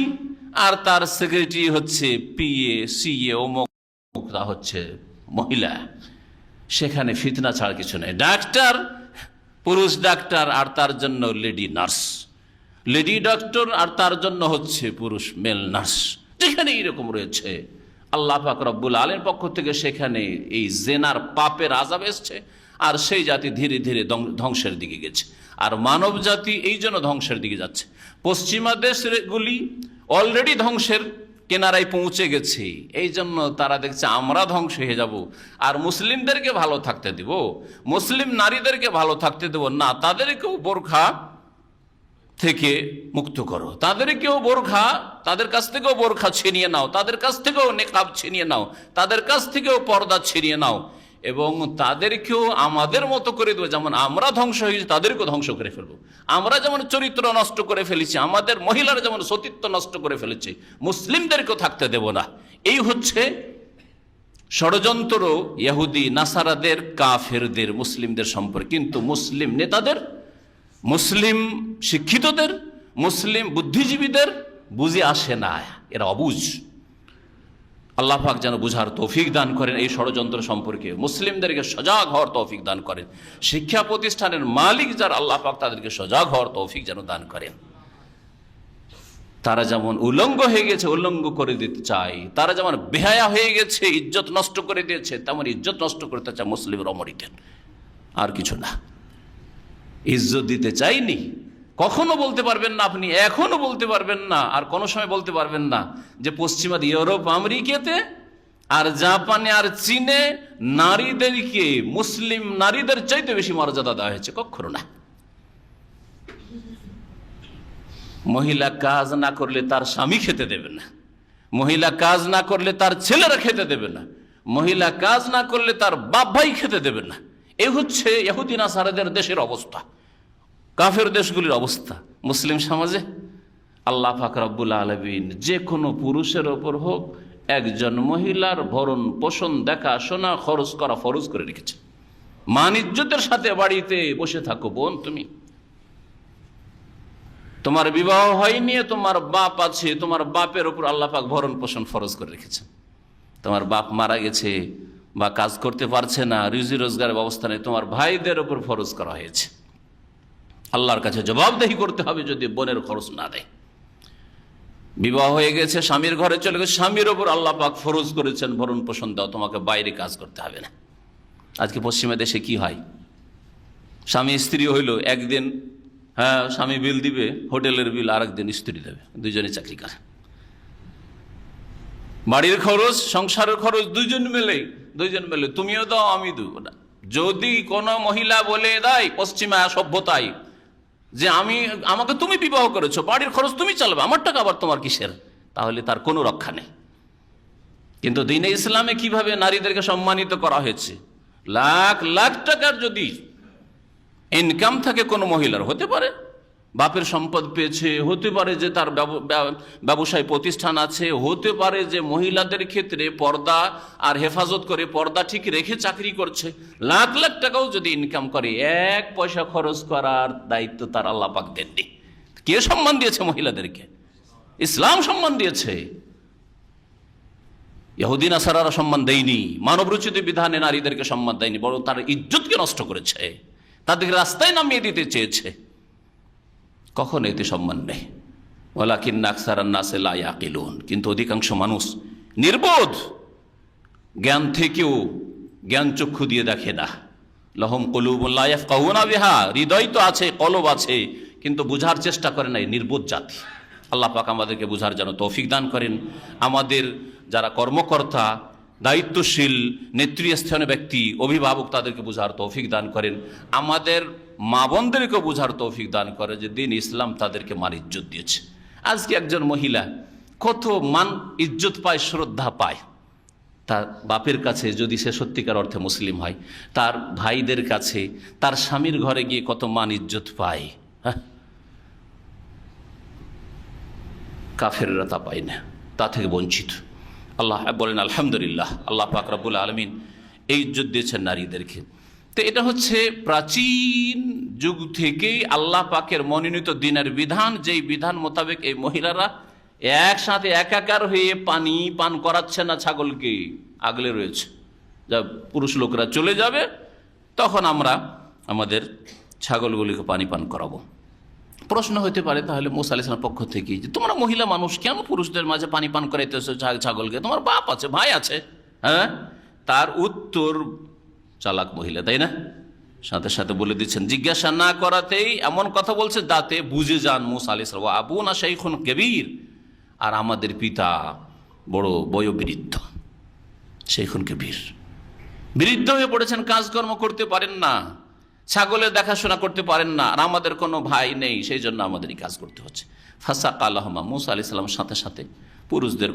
আর তার সেক্রেটারি হচ্ছে পিএ সিএ অমুক হচ্ছে মহিলা, সেখানে ফিতনা ছাড়া কিছু নেই। ডাক্তার পুরুষ ডাক্তার আর তার জন্য লেডি নার্স, লেডি ডক্টর আর তার জন্য হচ্ছে পুরুষ মেল নার্স, যেখানে এইরকম রয়েছে আল্লাহ পাক রব্বুল আলামিনের পক্ষ থেকে সেখানে এই জেনার পাপের আযাব এসছে, আর সেই জাতি ধীরে ধীরে ধ্বংসের দিকে গেছে। আর মানব জাতি এই জন্য ধ্বংসের দিকে যাচ্ছে। পশ্চিমা দেশগুলি অলরেডি ধ্বংসের কেনারায় পৌঁছে গেছে, এই জন্য তারা দেখছে আমরা ধ্বংস হয়ে যাব, আর মুসলিমদেরকে ভালো থাকতে দেব, মুসলিম নারীদেরকে ভালো থাকতে দেব না, তাদেরকেও বোরখা থেকে মুক্ত করো, তাদেরকেও বোরখা, তাদের কাছ থেকেও বোরখা ছিনিয়ে নাও, তাদের কাছ থেকেও নেকাব ছিনিয়ে নাও, তাদের কাছ থেকেও পর্দা ছিনিয়ে নাও, এবং তাদেরকেও আমাদের মতো করে দেবো। যেমন আমরা ধ্বংস হয়েছি তাদেরকেও ধ্বংস করে ফেলবো। আমরা যেমন চরিত্র নষ্ট করে ফেলেছি, আমাদের মহিলারা যেমন সতীত্ব নষ্ট করে ফেলেছে, মুসলিমদেরকেও থাকতে দেব না। এই হচ্ছে ষড়যন্ত্র ইহুদি নাসারাদের, কাফেরদের মুসলিমদের সম্পর্কে। কিন্তু মুসলিম নেতাদের, মুসলিম শিক্ষিতদের, মুসলিম বুদ্ধিজীবীদের বুঝে আসে না, এরা অবুঝ। আল্লাহ পাক যেন বুঝার তৌফিক দান করেন এই ষড়যন্ত্র সম্পর্কে, মুসলিমদেরকে সজাগ হওয়ার তৌফিক দান করেন। শিক্ষা প্রতিষ্ঠানের মালিক যারা আল্লাহ পাক তাদেরকে সজাগ হওয়ার তৌফিক যেন দান করেন। তারা যেমন উলঙ্গ হয়ে গেছে উলঙ্গ করে দিতে চায়, তারা যেমন বেহায়া হয়ে গেছে ইজ্জত নষ্ট করে দিয়েছে, তেমন ইজ্জত নষ্ট করতে চায় মুসলিম রমণীদের, আর কিছু না। ইজ্জত দিতে চাইনি, কখনো বলতে পারবেন না আপনি, এখনো বলতে পারবেন না, আর কোনো সময় বলতে পারবেন না যে পশ্চিমা ইউরোপ আমেরিকাতে আর জাপানে আর চীনে নারীদেরকে মুসলিম নারীদের চাইতে বেশি মর্যাদা দেওয়া হয়েছে, কখনো না। মহিলা কাজ না করলে তার স্বামী খেতে দেবে না, মহিলা কাজ না করলে তার ছেলেরা খেতে দেবে না, মহিলা কাজ না করলে তার বাপ ভাই খেতে দেবে না। এই হচ্ছে ইহুদি নাসারাদের দেশের অবস্থা, কাফের দেশগুলির অবস্থা। মুসলিম সমাজে আল্লাহ পাক রব্বুল আলামিন যে কোনো পুরুষের ওপর হোক একজন মহিলার ভরণ পোষণ দেখাশোনা খরচ করা ফরজ করে রেখেছে। মান ইজ্জতের সাথে বাড়িতে বসে থাকো বোন, তুমি, তোমার বিবাহ হয়নি, তোমার বাপ আছে, তোমার বাপের ওপর আল্লাহ পাক ভরণ পোষণ ফরজ করে রেখেছেন। তোমার বাপ মারা গেছে বা কাজ করতে পারছে না, রুজি রোজগারের ব্যবস্থা নেই, তোমার ভাইদের ওপর ফরজ করা হয়েছে। আল্লাহর কাছে জবাবদেহি করতে হবে যদি বোনের খরচ না দেয়। বিবাহ হয়ে গেছে, স্বামীর ঘরে চলে গেছে, স্বামীর ওপর আল্লাহ পাক ফরজ করেছেন ভরণ পোষণ দাও, তোমাকে বাইরে কাজ করতে হবে না। আজকে পশ্চিমা দেশে কি হয়, স্বামী স্ত্রী হইল, একদিন হ্যাঁ স্বামী বিল দিবে, হোটেলের বিল, আর একদিন স্ত্রী দেবে, দুইজনে চাকরি করে। বাড়ির খরচ, সংসারের খরচ দুইজন মেলে, তুমিও দাও আমি দেবো না। যদি কোনো মহিলা বলে দেয় পশ্চিমা সভ্যতায় যে আমাকে তুমি বিবাহ করেছো, বাড়ির খরচ তুমি চালাবে, আমার টাকা আবার তোমার কিসের, তাহলে তার কোনো রক্ষা নেই। কিন্তু দ্বীনে ইসলামে কিভাবে নারীদেরকে সম্মানিত করা হয়েছে। লাখ লাখ টাকার যদি ইনকাম থাকে কোনো মহিলার, হতে পারে বাপের সম্পদ পেয়েছে, হতে পারে যে তার ব্যবসায় প্রতিষ্ঠান আছে, হতে পারে যে মহিলাদের ক্ষেত্রে পর্দা আর হেফাজত করে, পর্দা ঠিক রেখে চাকরি করছে, লাখ লাখ টাকাও যদি ইনকাম করে, এক পয়সা খরচ করার দায়িত্ব তার আল্লাহ পাক দেননি। কে সম্মান দিয়েছে মহিলাদেরকে? ইসলাম সম্মান দিয়েছে, ইহুদি নাসারারা সম্মান দেয়নি। মানবরচিত বিধানে নারীদেরকে সম্মান দেয়নি, বরং তার ইজ্জতকে নষ্ট করেছে, তাদেরকে রাস্তায় নামিয়ে দিতে চেয়েছে। কখন এতে সম্মান নেই। ওয়ালাকিন্না আকসারান নাসি লা ইয়াকিলুন, কিন্তু অধিকাংশ মানুষ নির্বোধ, জ্ঞান থেকেও জ্ঞান চক্ষু দিয়ে দেখে না। লাহুম কুলুবুন লা ইয়াফকাহুনা বিহা, হৃদয় তো আছে, কলব আছে, কিন্তু বুঝার চেষ্টা করে না, নির্বোধ জাতি। আল্লাহ পাক আমাদেরকে বুঝার যেন তৌফিক দান করেন। আমাদের যারা কর্মকর্তা, দায়িত্বশীল, নেতৃস্থানীয় ব্যক্তি, অভিভাবক, তাদেরকে বুঝার তৌফিক দান করেন। আমাদের মা বোনদেরকে বুঝার তৌফিক দান করে যে দিন ইসলাম তাদেরকে মান ইজ্জত দিয়েছে। আজকে একজন মহিলা কত মান ইজ্জত পায়, শ্রদ্ধা পায় তার বাপের কাছে, যদি সে সত্যিকার অর্থে মুসলিম হয়, তার ভাইদের কাছে, তার স্বামীর ঘরে গিয়ে কত মান ইজ্জত পায়। হ্যাঁ, কাফেররা তা পায় না, তা থেকে বঞ্চিত। আল্লাহ বলেন আলহামদুলিল্লাহ, আল্লাহ পাক রব্বুল আলামিন এই ইজ্জত দিয়েছেন নারীদেরকে। তো এটা হচ্ছে প্রাচীন যুগ থেকেই আল্লাহ পাকের মনোনীত দিনের বিধান, যেই বিধান মোতাবেক এই মহিলারা একসাথে একাকার হয়ে পানি পান করাচ্ছে না ছাগলকে, আগলে রয়েছে। যা পুরুষ লোকরা চলে যাবে তখন আমরা আমাদের ছাগলগুলিকে পানি পান করাবো। প্রশ্ন হতে পারে তাহলে মুসা আলাইহিস সালামের পক্ষ থেকে যে তোমরা মহিলা মানুষ কেন পুরুষদের মাঝে পানি পান করাইতেছো ছাগলকে, তোমার বাপ আছে, ভাই আছে। হ্যাঁ, তার উত্তর চালাক মহিলা, তাই না? সাথে সাথে বলে দিচ্ছেন, জিজ্ঞাসা না করাতেই এমন কথা বলছে যাতে বুঝে যান মুসা আলাইহিস সালাম আবুনা শাইখুন কবীর, আর আমাদের পিতা বড় বয়োবৃদ্ধ, শাইখুন কবীর, বৃদ্ধ হয়ে পড়েছেন, কাজকর্ম করতে পারেন না, ছাগলের দেখাশোনা করতে পারেন না, আর আমাদের কোনো ভাই নেই, সেই জন্য আমাদেরই কাজ করতে হচ্ছে। ফাসাকা লাহুমা, মুসা আলাইহিস সালাম সাথে সাথে পুরুষদের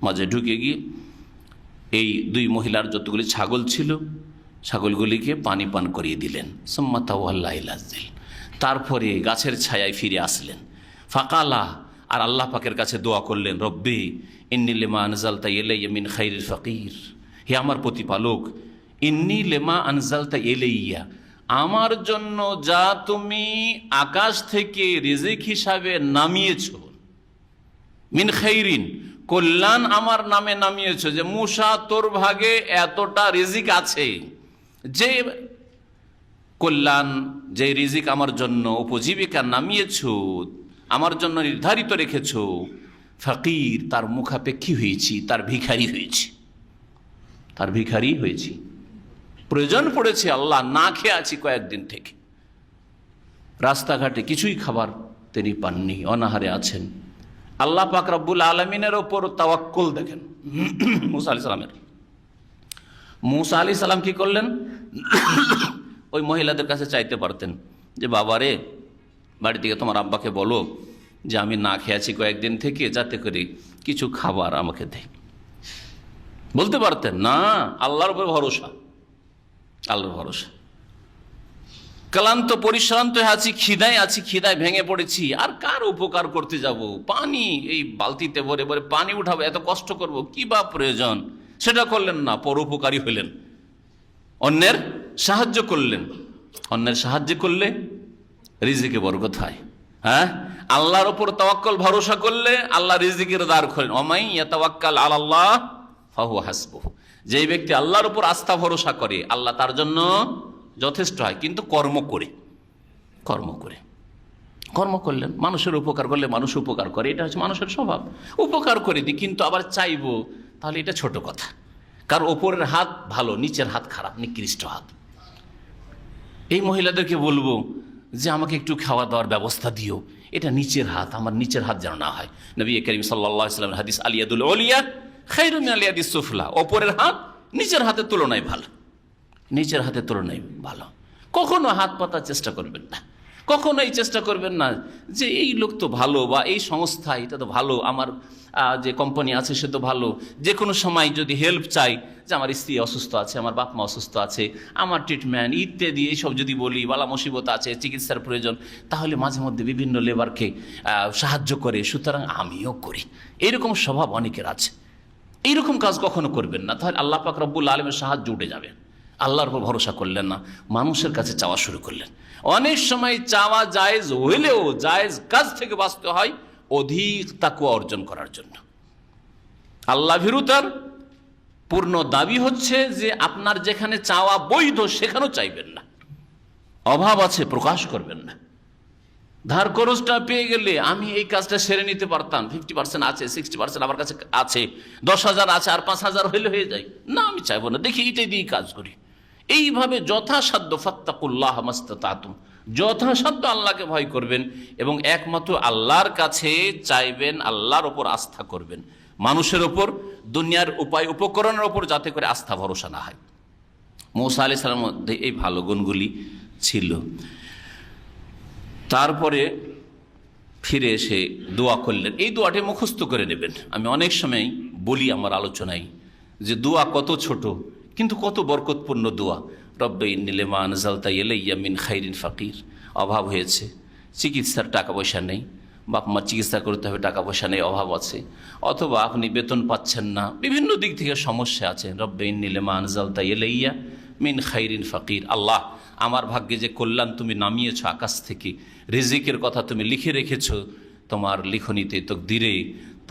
মাঝে ঢুকে গিয়ে এই দুই মহিলার যতগুলি ছাগল ছিল ছাগলগুলিকে পানি পান করিয়ে দিলেন। সুম্মা তাওয়াল্লা ইলা যিল, তারপরে গাছের ছায়ায় ফিরে আসলেন। ফাকালা, আর আল্লাহ পাকের কাছে দোয়া করলেন, রব্বি ইন্নী লিমা আনজালতা ইলাইয়া মিন খাইরিল ফাকির, হে আমার প্রতিপালক, ইন্নী লিমা আনজালতা ইলাইয়া, আমার জন্য যা তুমি আকাশ থেকে রিজিক হিসাবে নামিয়েছ, মিন খাইরিন, কল্যাণ আমার নামে নামিয়েছ, যে মুসা তোর ভাগে এতটা রিজিক আছে, যে কল্যাণ, যে রিজিক আমার জন্য উপজীবিকা নামিয়েছ, আমার জন্য নির্ধারিত রেখেছ, ফকির, তার মুখাপেক্ষী হয়েছি, তার ভিখারি হয়েছি, তার ভিখারি হয়েছি, প্রয়োজন পড়েছে আল্লাহ, না খেয়ে আছি কয়েকদিন থেকে, রাস্তাঘাটে কিছুই খাবার তিনি পাননি, অনাহারে আছেন। আল্লাহ পাক রব্বুল আলামিনের ওপর তাওয়াক্কুল দেখেন মুসা আলাইহিস সালামের। মুসা আলাইহিস সালাম কি করলেন? ওই মহিলাদের কাছে চাইতে পারতেন যে বাবা রে, বাড়ি থেকে তোমার আব্বাকে বলো যে আমি না খেয়ে আছি কয়েকদিন থেকে, যাতে করে কিছু খাবার আমাকে দেয়, বলতে পারতেন। না, আল্লাহর উপর ভরসা, আল্লাহর ভরসা। ক্লান্ত পরিশ্রান্ত আছি, খিদায় আছি, খিদায় ভেঙে পড়েছি, আর কার উপকার করতে যাব? পানি এই বালতিতে ভরে ভরে পানি উঠাবো, এত কষ্ট করব, কি বা প্রয়োজন? সেটা করলেন না, পরোপকারী হইলেন, অন্যের সাহায্য করলেন। অন্যের সাহায্য করলে রিজিকে বরকত হয়। হ্যাঁ, আল্লাহর উপর তাওয়াক্কুল ভরসা করলে আল্লাহ রিজিকের দ্বার খোলেন। ওমাই ইয়াতাওয়াক্কাল আলাল্লাহ ফাহুয়া হাসবুহু, যেই ব্যক্তি আল্লাহর উপর আস্থা ভরসা করে আল্লাহ তার জন্য যথেষ্ট হয়। কিন্তু কর্ম করে, কর্ম করে, কর্ম করলেন, মানুষের উপকার করলে মানুষ উপকার করে, এটা হচ্ছে মানুষের স্বভাব। উপকার করে দিই কিন্তু আবার চাইবো, তাহলে এটা ছোট কথা। কারণ ওপরের হাত ভালো, নিচের হাত খারাপ, নিকৃষ্ট হাত। এই মহিলাদেরকে বলবো যে আমাকে একটু খাওয়া দাওয়ার ব্যবস্থা দিও, এটা নিচের হাত, আমার নিচের হাত যেন না হয়। নবী করিম সাল্লাল্লাহু আলাইহি ওয়াসাল্লামের হাদিস, আলিয়াদুল উলিয়া খায়রুম মিন আলিয়াদিস সুফলা, ওপরের হাত নিচের হাতের তুলনায় ভালো, নিচের হাতের তুলনায় ভালো। কখনো হাত পাতার চেষ্টা করবেন না, কখনো এই চেষ্টা করবেন না যে এই লোক তো ভালো, বা এই সংস্থা এটা তো ভালো, আমার যে কোম্পানি আছে সে তো ভালো, যে কোনো সময় যদি হেল্প চাই, যে আমার স্ত্রী অসুস্থ আছে, আমার বাপ মা অসুস্থ আছে, আমার ট্রিটমেন্ট ইত্যাদি এইসব যদি বলি, বালা মুসিবত আছে, চিকিৎসার প্রয়োজন, তাহলে মাঝে মধ্যে বিভিন্ন লেবারকে সাহায্য করে, সুতরাং আমিও করি। এইরকম স্বভাব অনেকের আছে। এইরকম কাজ কখনো করবেন না, তাহলে আল্লাহ পাক রব্বুল আলামিনের সাহায্য উঠে যাবে। আল্লাহর উপর ভরসা করলেন না, মানুষের কাছে চাওয়া শুরু করলেন। অনেক সময় চাওয়া জায়েজ হইলেও জায়েজ কাজ থেকে বাঁচতে হয় অধিক তাকওয়া অর্জন করার জন্য। আল্লাহ ভীরুতার পূর্ণ দাবি হচ্ছে যে আপনার যেখানে চাওয়া বৈধ সেখানেও চাইবেন না, অভাব আছে প্রকাশ করবেন না। ধার খরচটা পেয়ে গেলে আমি এই কাজটা সেরে নিতে পারতাম, 50% আছে, 60% আমার কাছে আছে, 10,000 আছে, আর 5,000 হইলে হয়ে যায়, না আমি চাইবো না, দেখি এটাই দিয়ে কাজ করি। এইভাবে যথাসাধ্য ফাত্তাকুল্লাহ মাস্তাতাতুম, যথাসাধ্য আল্লাহকে ভয় করবেন এবং একমাত্র আল্লাহর কাছে চাইবেন, আল্লাহর ওপর আস্থা করবেন, মানুষের ওপর, দুনিয়ার উপায় উপকরণের ওপর যাতে করে আস্থা ভরসা না হয়। মুসা আলাইহিস সালামের মধ্যে এই ভালো গুণগুলি ছিল। তারপরে ফিরে এসে দোয়া করলেন। এই দোয়াটি মুখস্থ করে নেবেন। আমি অনেক সময় বলি আমার আলোচনায় যে দোয়া কত ছোট কিন্তু কত বরকতপূর্ণ দোয়া। রব্বি ইন্নী লিমা আনজালতা ইলাইয়া মিন খাইরিন ফাকির, অভাব হয়েছে, চিকিৎসার টাকা পয়সা নেই, বাপ মার চিকিৎসা করতে হবে, টাকা পয়সা নেই, অভাব আছে, অথবা আপনি বেতন পাচ্ছেন না, বিভিন্ন দিক থেকে সমস্যা আছে। রব্বে ইন্নী লিমা আনজালতা ইলাইয়া মিন খাইরিন ফাকির, আল্লাহ আমার ভাগ্যে যে কল্যাণ তুমি নামিয়েছ আকাশ থেকে, রিজিকের কথা তুমি লিখে রেখেছ তোমার লিখনীতে, তকদিরে,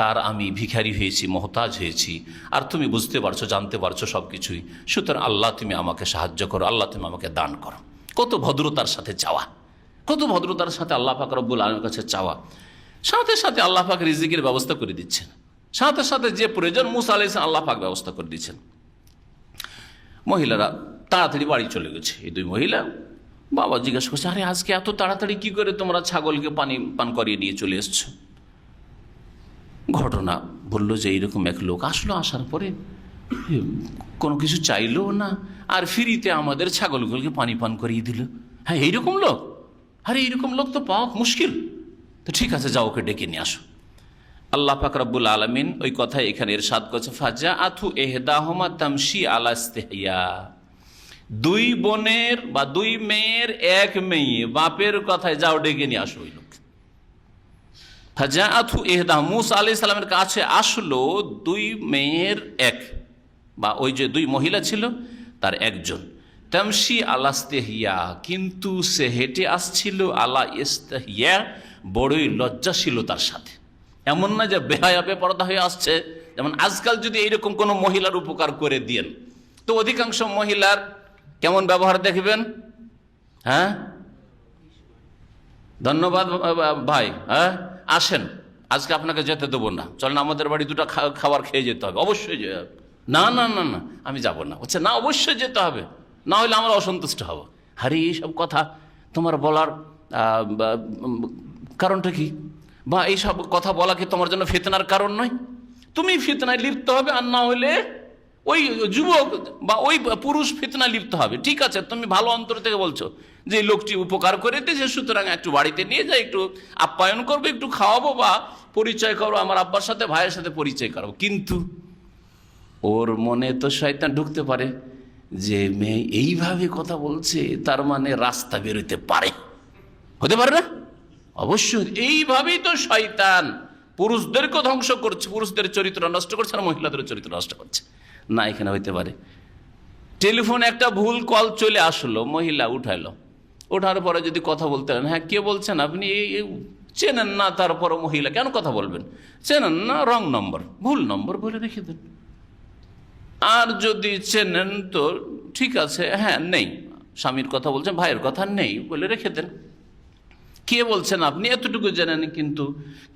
তার আমি ভিখারি হয়েছি, মহতাজ হয়েছি, আর তুমি বুঝতে পারছো, জানতে পারছো সব কিছুই। সুতরাং আল্লাহ তুমি আমাকে সাহায্য করো, আল্লাহ তুমি আমাকে দান করো। কত ভদ্রতার সাথে চাওয়া, কত ভদ্রতার সাথে আল্লাহ পাক রব্বুল আলামিনের কাছে চাওয়া। সাথে সাথে আল্লাহ পাক রিজিকের ব্যবস্থা করে দিচ্ছেন, সাথে সাথে যে প্রয়োজন মুসা আলাইহিস সালাম আল্লাহ পাক ব্যবস্থা করে দিচ্ছেন। মহিলারা তাড়াতাড়ি বাড়ি চলে গেছে। এই দুই মহিলা, বাবা জিজ্ঞাসা করছে, আরে আজকে এত তাড়াতাড়ি কি করে তোমরা ছাগলকে পানি পান করিয়ে নিয়ে চলে এসছো? ঘটনা বললো যে এইরকম এক লোক আসলো, আসার পরে কোনো কিছু চাইলো না, আর ফ্রিতে আমাদের ছাগলগুলোকে পানি পান করিয়ে দিল। হ্যাঁ, এইরকম লোক, আরে এইরকম লোক তো পাওয়া মুশকিল। তো ঠিক আছে, যাও ওকে ডেকে নিয়ে আসো। আল্লাহ পাক রব্বুল আলামিন ওই কথাই এখানে ইরশাদ করছে, ফাজা আথু এহদাহুমা তামশি আলা ইস্তিহইয়া। দুই বোনের বা দুই মেয়ের এক মেয়ে বাপের কথায়, যাও ডেকে নিয়ে আসো ওই লোক। ফাজা আথু এহদা, মুসা আলাইহিস সালামের কাছে আসলো দুই মেয়ের এক, বা ওই যে দুই মহিলা ছিল তার একজন, তামশি আলা ইস্তিহইয়া, কিন্তু সে হেঁটে আসছিল আলা ইস্তিহইয়া, বড়ই লজ্জাশীলতার সাথে। এমন না যে বেহায়া বেপরদা হয়ে আসছে। যেমন আজকাল যদি এইরকম কোনো মহিলার উপকার করে দিয়েন, তো অধিকাংশ মহিলার কেমন ব্যবহার দেখবেন? হ্যাঁ, ধন্যবাদ ভাই, হ্যাঁ আসেন, আজকে আপনাকে যেতে দেবো না, চলেন আমাদের বাড়ি দুটো খাবার খেয়ে যেতে হবে, অবশ্যই যেতে হবে। না না না না, আমি যাব না। হচ্ছে না, অবশ্যই যেতে হবে, না হলে আমরা অসন্তুষ্ট হব। আরে এইসব কথা তোমার বলার কারণটা কি? বা এইসব কথা বলা কি তোমার জন্য ফিতনার কারণ নয়? তুমি ফিতনায় লিপ্ত হবে, আর না হলে ওই যুবক বা ওই পুরুষ ফিতনায় লিপ্ত হবে। ঠিক আছে, তুমি ভালো অন্তর থেকে বলছো যে লোকটি উপকার করে দিয়েছে, সুতরাং একটু বাড়িতে নিয়ে যাই, একটু আপ্যায়ন করবো, একটু খাওয়াবো, বা পরিচয় করবো, আমার আব্বার সাথে ভাইয়ের সাথে পরিচয় করাবো। কিন্তু ওর মনে তো শয়তান ঢুকতে পারে যে মেয়ে এইভাবে কথা বলছে, তার মানে রাস্তা বেরোতে পারে, হতে পারে না? অবশ্যই এইভাবেই তো শয়তান পুরুষদেরকে ধ্বংস করছে, পুরুষদের চরিত্র নষ্ট করছে, আর মহিলাদের চরিত্র নষ্ট করছে। না, এখানে হইতে পারে টেলিফোনে একটা ভুল কল চলে আসলো, মহিলা উঠাইলো, ওঠার পরে যদি কথা বলতে পারেন, হ্যাঁ কে বলছেন আপনি, চেনেন না, তারপর মহিলা কেন কথা বলবেন, চেনেন না, রং নম্বর, ভুল নম্বর বলে রেখে দেন। আর যদি চেনেন তো ঠিক আছে, হ্যাঁ নেই, স্বামীর কথা বলছেন, ভাইয়ের কথা নেই বলে রেখে দেন। কে বলছেন আপনি, এতটুকু জানেন, কিন্তু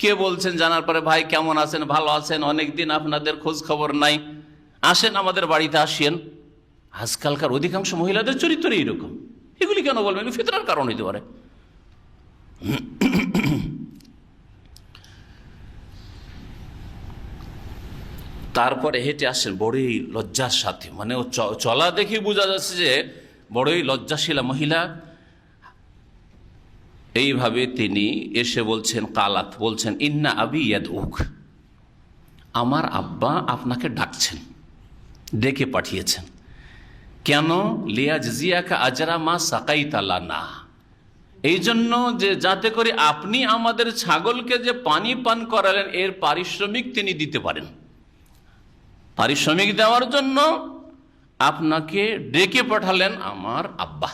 কে বলছেন জানার পরে, ভাই কেমন আছেন, ভালো আছেন, অনেকদিন আপনাদের খোঁজ খবর নাই, আসেন আমাদের বাড়িতে আসেন। আজকালকার অধিকাংশ মহিলাদের চরিত্র এইরকম। এগুলি কেন বলবেন? ফিতনার কারণ হইতে পারে। তারপরে হেঁটে আসেন বড়ই লজ্জার সাথে, মানে ও চলা দেখে বোঝা যাচ্ছে যে বড়ই লজ্জাশীলা মহিলা। এইভাবে তিনি এসে বলছেন, কালাত বলছেন, ইন্না আবি ইয়াদউক, আমার আব্বা আপনাকে ডাকছেন, ডেকে পাঠিয়েছেন। কেন? লিয়াজজিয়াকা আজরা মা সাকাইতা লানা, এই জন্য যে যাতে করে আপনি আমাদের ছাগলকে যে পানি পান করালেন এর পারিশ্রমিক তিনি দিতে পারেন। পারিশ্রমিক দেওয়ার জন্য আপনাকে ডেকে পাঠালেন আমার আব্বা।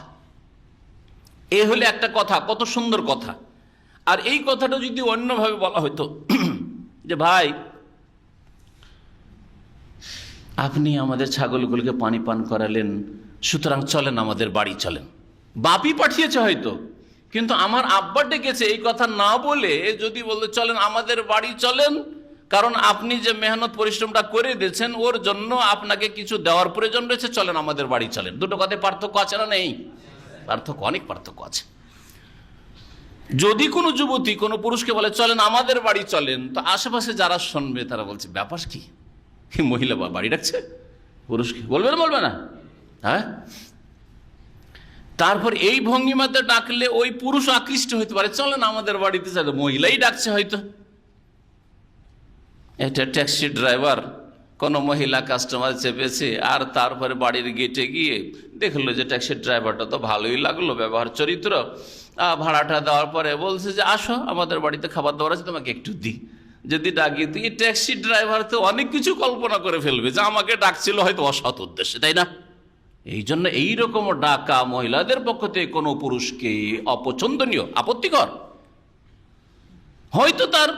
এই হলে একটা কথা, কত সুন্দর কথা। আর এই কথাটা যদি অন্যভাবে বলা হতো যে ভাই আপনি আমাদের ছাগলগুলোকে পানি পান করালেন, সুতরাং চলেন আমাদের বাড়ি চলেন, বাপই পাঠিয়েছে হয়তো, কিন্তু আমার আব্বা ডেকেছে, এই কথা না বলে যদি বলতে চলেন আমাদের বাড়ি চলেন, কারণ আপনি যে মেহনত পরিশ্রমটা করে দিয়েছেন ওর জন্য আপনাকে কিছু দেওয়ার প্রয়োজন রয়েছে, চলেন আমাদের বাড়ি চলেন। দুটো কথায় পার্থক্য আছে না নেই? পার্থক্য, অনেক পার্থক্য আছে। যদি কোনো যুবতী কোনো পুরুষকে বলে চলেন আমাদের বাড়ি চলেন, তো আশেপাশে যারা শুনবে তারা বলছে ব্যাপার কি, মহিলা বাড়ি ডাকছে পুরুষকে, বলবে না বলবে না? হ্যাঁ, তারপর এই ভঙ্গিমাতে ডাকলে ওই পুরুষ আকৃষ্ট হইতে পারে, চলেন আমাদের বাড়িতে চলে, মহিলাই ডাকছে হয়তো। এটা ট্যাক্সি ড্রাইভার কোনো মহিলা কাস্টমার চেপেছে, আর তারপরে বাড়ির গেটে গিয়ে দেখলো যে ট্যাক্সির ড্রাইভারটা তো ভালোই লাগলো, ব্যবহার চরিত্র। ভাড়াটা দেওয়ার পরে বলছে যে আসো আমাদের বাড়িতে খাবার দাবার আছে, তোমাকে একটু দিই। যদি ডাকি, তুই ট্যাক্সি ড্রাইভার তো অনেক কিছু কল্পনা করে ফেলবে যে আমাকে ডাকছিল হয়তো অসৎ উদ্দেশ্যে, তাই না? এই জন্য এইরকম ডাকা মহিলাদের পক্ষ থেকে কোনো পুরুষকে অপছন্দনীয়, আপত্তিকর। হয়তো তার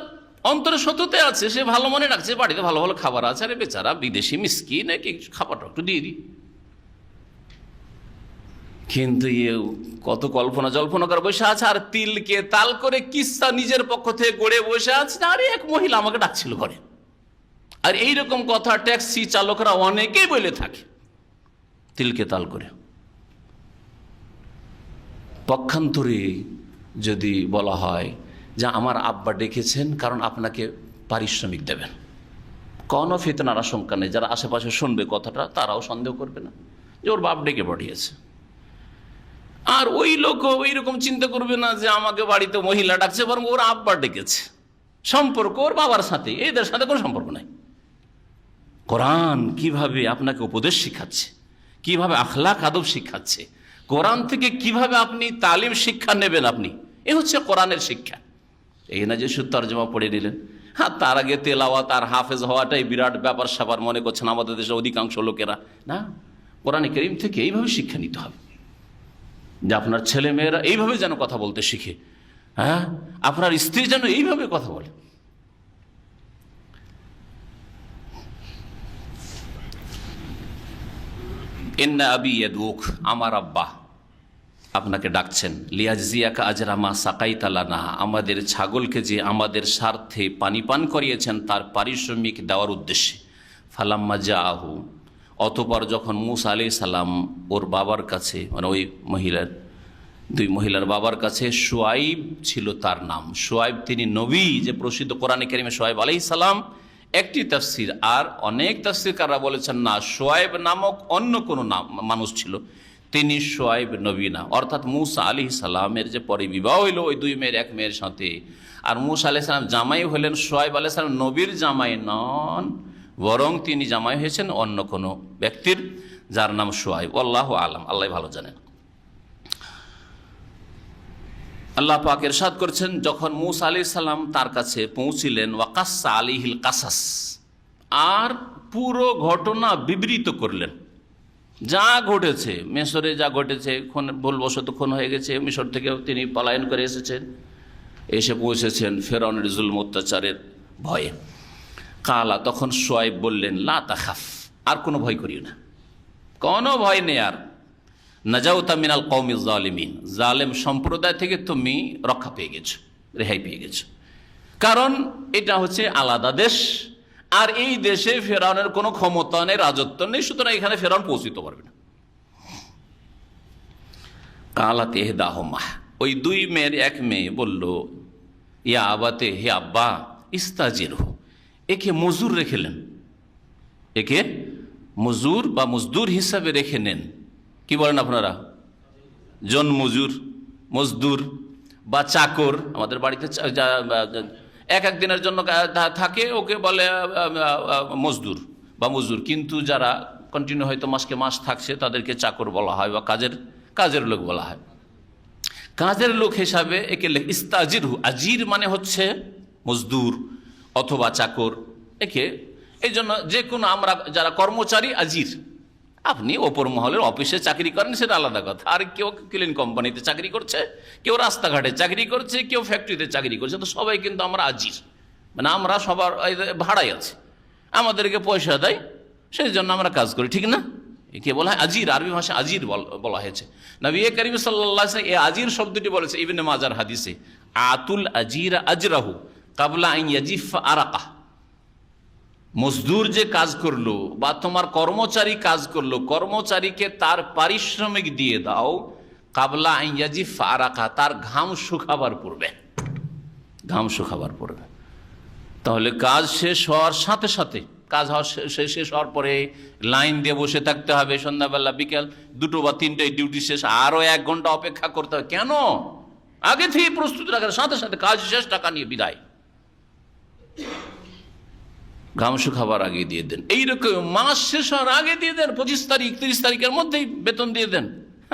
অন্তরে সত্যতে আছে, সে ভালো মনে রাখছে, বাড়িতে ভালো ভালো খাবার আছে, আরে বেচারা বিদেশি মিসকিন, নাকি খাবারটা একটু দিয়ে দিই। কিন্তু কত কল্পনা জল্পনা করে বসে আছে, আর তিলকে তাল করে কিস্সা নিজের পক্ষ থেকে গড়ে বসে আছে, আরে এক মহিলা আমাকে ডাকছিল ঘরে। আর এইরকম কথা ট্যাক্সি চালকরা অনেকেই বলে থাকে তিলকে তাল করে। পক্ষান্তরে যদি বলা হয় যে আমার আব্বা ডেকেছেন কারণ আপনাকে পারিশ্রমিক দেবেন, কোনো ফিতনার আশঙ্কা নেই। যারা আশেপাশে শুনবে কথাটা তারাও সন্দেহ করবে না যে ওর বাপ ডেকে পাঠিয়েছে। আর ওই লোক ওইরকম চিন্তা করবে না যে আমাকে বাড়িতে মহিলা ডাকছে, বরং ওর আব্বা ডেকেছে। সম্পর্ক ওর বাবার সাথে, এদের সাথে কোনো সম্পর্ক নাই। কোরআন কিভাবে আপনাকে উপদেশ শিখাচ্ছে, কিভাবে আখলাক আদব শিখাচ্ছে, কোরআন থেকে কিভাবে আপনি তালিম শিক্ষা নেবেন, আপনি এ হচ্ছে কোরআনের শিক্ষা। এই না যে শুধু তরজমা পড়ে নিলেন। হ্যাঁ, তার আগে তেলাওয়াত আর হাফেজ হওয়াটাই বিরাট ব্যাপার স্যাপার মনে করছেন আমাদের দেশের অধিকাংশ লোকেরা। না, কোরআন কারীম থেকে এইভাবে শিক্ষা নিতে হবে যে আপনার ছেলে মেয়েরা এইভাবে যেন কথা বলতে শিখে, হ্যাঁ, আপনার স্ত্রী যেন এইভাবে কথা বলে। ইন্না আবি ইয়াদউক, আমার আব্বা আপনাকে ডাকছেন, লিয়াজজিয়াকা আজরামা সাকাইতা লানা, আমাদের ছাগলকে যে আমাদের স্বার্থে পানি পান করিয়েছেন তার পারিশ্রমিক দেওয়ার উদ্দেশ্যে। ফালাম্মা জাআহু, অতঃপর যখন মূসা আলাইহিস সালাম ওর বাবার কাছে, মানে ওই মহিলার, দুই মহিলার বাবার কাছে, শুআইব ছিল তার নাম, শুআইব তিনি নবী, যে প্রসিদ্ধ কোরআনে কারিমে শুআইব আলাইহিস সালাম একটি তাফসির, আর অনেক তাফসিরকাররা বলেছেন না, শুআইব নামক অন্য কোনো নাম মানুষ ছিল, তিনি শুআইব নবী না। অর্থাৎ মূসা আলাইহিস সালামের যে পরে বিবাহ হইল ওই দুই মেয়ের এক মেয়ের সাথে, আর মূসা আলাইহিস সালাম জামাই হলেন, শুআইব আলাইহিস সালাম নবীর জামাই নন, বরং তিনি জামাই হয়েছেন অন্য কোনো ব্যক্তির, যার নাম শুআইব। আল্লাহু আলাম, আল্লাহ ভালো জানেন। আল্লাহ পাক ইরশাদ করছেন, যখন মূসা আলাইহিস সালাম তার কাছে পৌঁছিলেন, ওয়াকাসসা আলাইহিল কাসাস, আর পুরো ঘটনা বিবৃত করলেন, যা ঘটেছে মিশরে, যা ঘটেছে, ভুলবশত খুন হয়ে গেছে, মিশর থেকে তিনি পলায়ন করে এসেছেন, এসে পৌঁছেছেন ফেরাউনের জুলম অত্যাচারের ভয়ে। কালা, তখন শুআইব বললেন, লা তাখাফ, আর কোনো ভয় করিও না, কোনো ভয় নেই, আর নাজাউতা মিনাল কওমিজ জালিমিন, জালেম সম্প্রদায় থেকে তুমি রক্ষা পেয়ে গেছো, রেহাই পেয়ে গেছো। কারণ এটা হচ্ছে আলাদা দেশ, আর এই দেশে ফেরাউনের কোনো ক্ষমতা নেই, রাজত্ব নেই, সুতরাং এখানে ফেরাউন পৌঁছিতে পারবে না। কালাত ইহদাহুমা, ওই দুই মেয়ের এক মেয়ে বলল, ইয়া আবাতে, হে আব্বা, ইস্তাজিরহু, একে মজুর রেখে নেন, একে মজুর বা মজদুর হিসাবে রেখে নেন। কি বলেন আপনারা? জন মজুর, মজদুর বা চাকর। আমাদের বাড়িতে এক দিনের জন্য থাকে, ওকে বলে মজদুর বা মজুর, কিন্তু যারা কন্টিনিউ হয়তো মাসকে মাস থাকছে তাদেরকে চাকর বলা হয় বা কাজের লোক বলা হয়। কাজের লোক হিসাবে একে ইস্তাজিরহু, আজির মানে হচ্ছে মজদুর অথবা চাকর, একে এই জন্য যে কোনো আমরা যারা কর্মচারী আজির, আপনি ওপর মহলের অফিসে চাকরি করেন সেটা আলাদা কথা, আর কেউ ক্লিন কোম্পানিতে চাকরি করছে, কেউ রাস্তাঘাটে চাকরি করছে, কেউ ফ্যাক্টরিতে চাকরি করছে, তো সবাই কিন্তু আমরা আজির, মানে আমরা সবার ভাড়াই আছে, আমাদেরকে পয়সা দেয়, সেই জন্য আমরা কাজ করি, ঠিক না? একে বলা হয় আজির, আরবি ভাষায় আজির বলা হয়েছে। নবী করিম সাল্লাল্লাহু আলাইহি ওয়াসাল্লাম এই আজির শব্দটি বলেছে ইবনে মাজার হাদিসে, আতুল আজিরা আজরাহু কাবলা আন ইয়াজিফা আরাকাহ, মজদুর যে কাজ করলো বা তোমার কর্মচারী কাজ করলো, কর্মচারীকে তার পারিশ্রমিক দিয়ে দাও, কাবলা আন ইয়াজিফা আরাকাহ, তার ঘাম শুকাবার পূর্বে, ঘাম শুকাবার পূর্বে। তাহলে কাজ শেষ হওয়ার সাথে সাথে, কাজ শেষ হওয়ার পরে লাইন দিয়ে বসে থাকতে হবে, সন্ধ্যাবেলা বিকেল 2টো বা 3টায় ডিউটি শেষ, আরও 1 ঘন্টা অপেক্ষা করতে হবে, কেন? আগে থেকে প্রস্তুতি রাখার সাথে সাথে কাজ শেষ, টাকা নিয়ে বিদায়। ঘাম শুকাবার আগে দিয়ে দেন। এইরকম মাস শেষ হওয়ার আগে দিয়ে দেন, 25 তারিখ 30 তারিখের মধ্যেই বেতন দিয়ে দেন।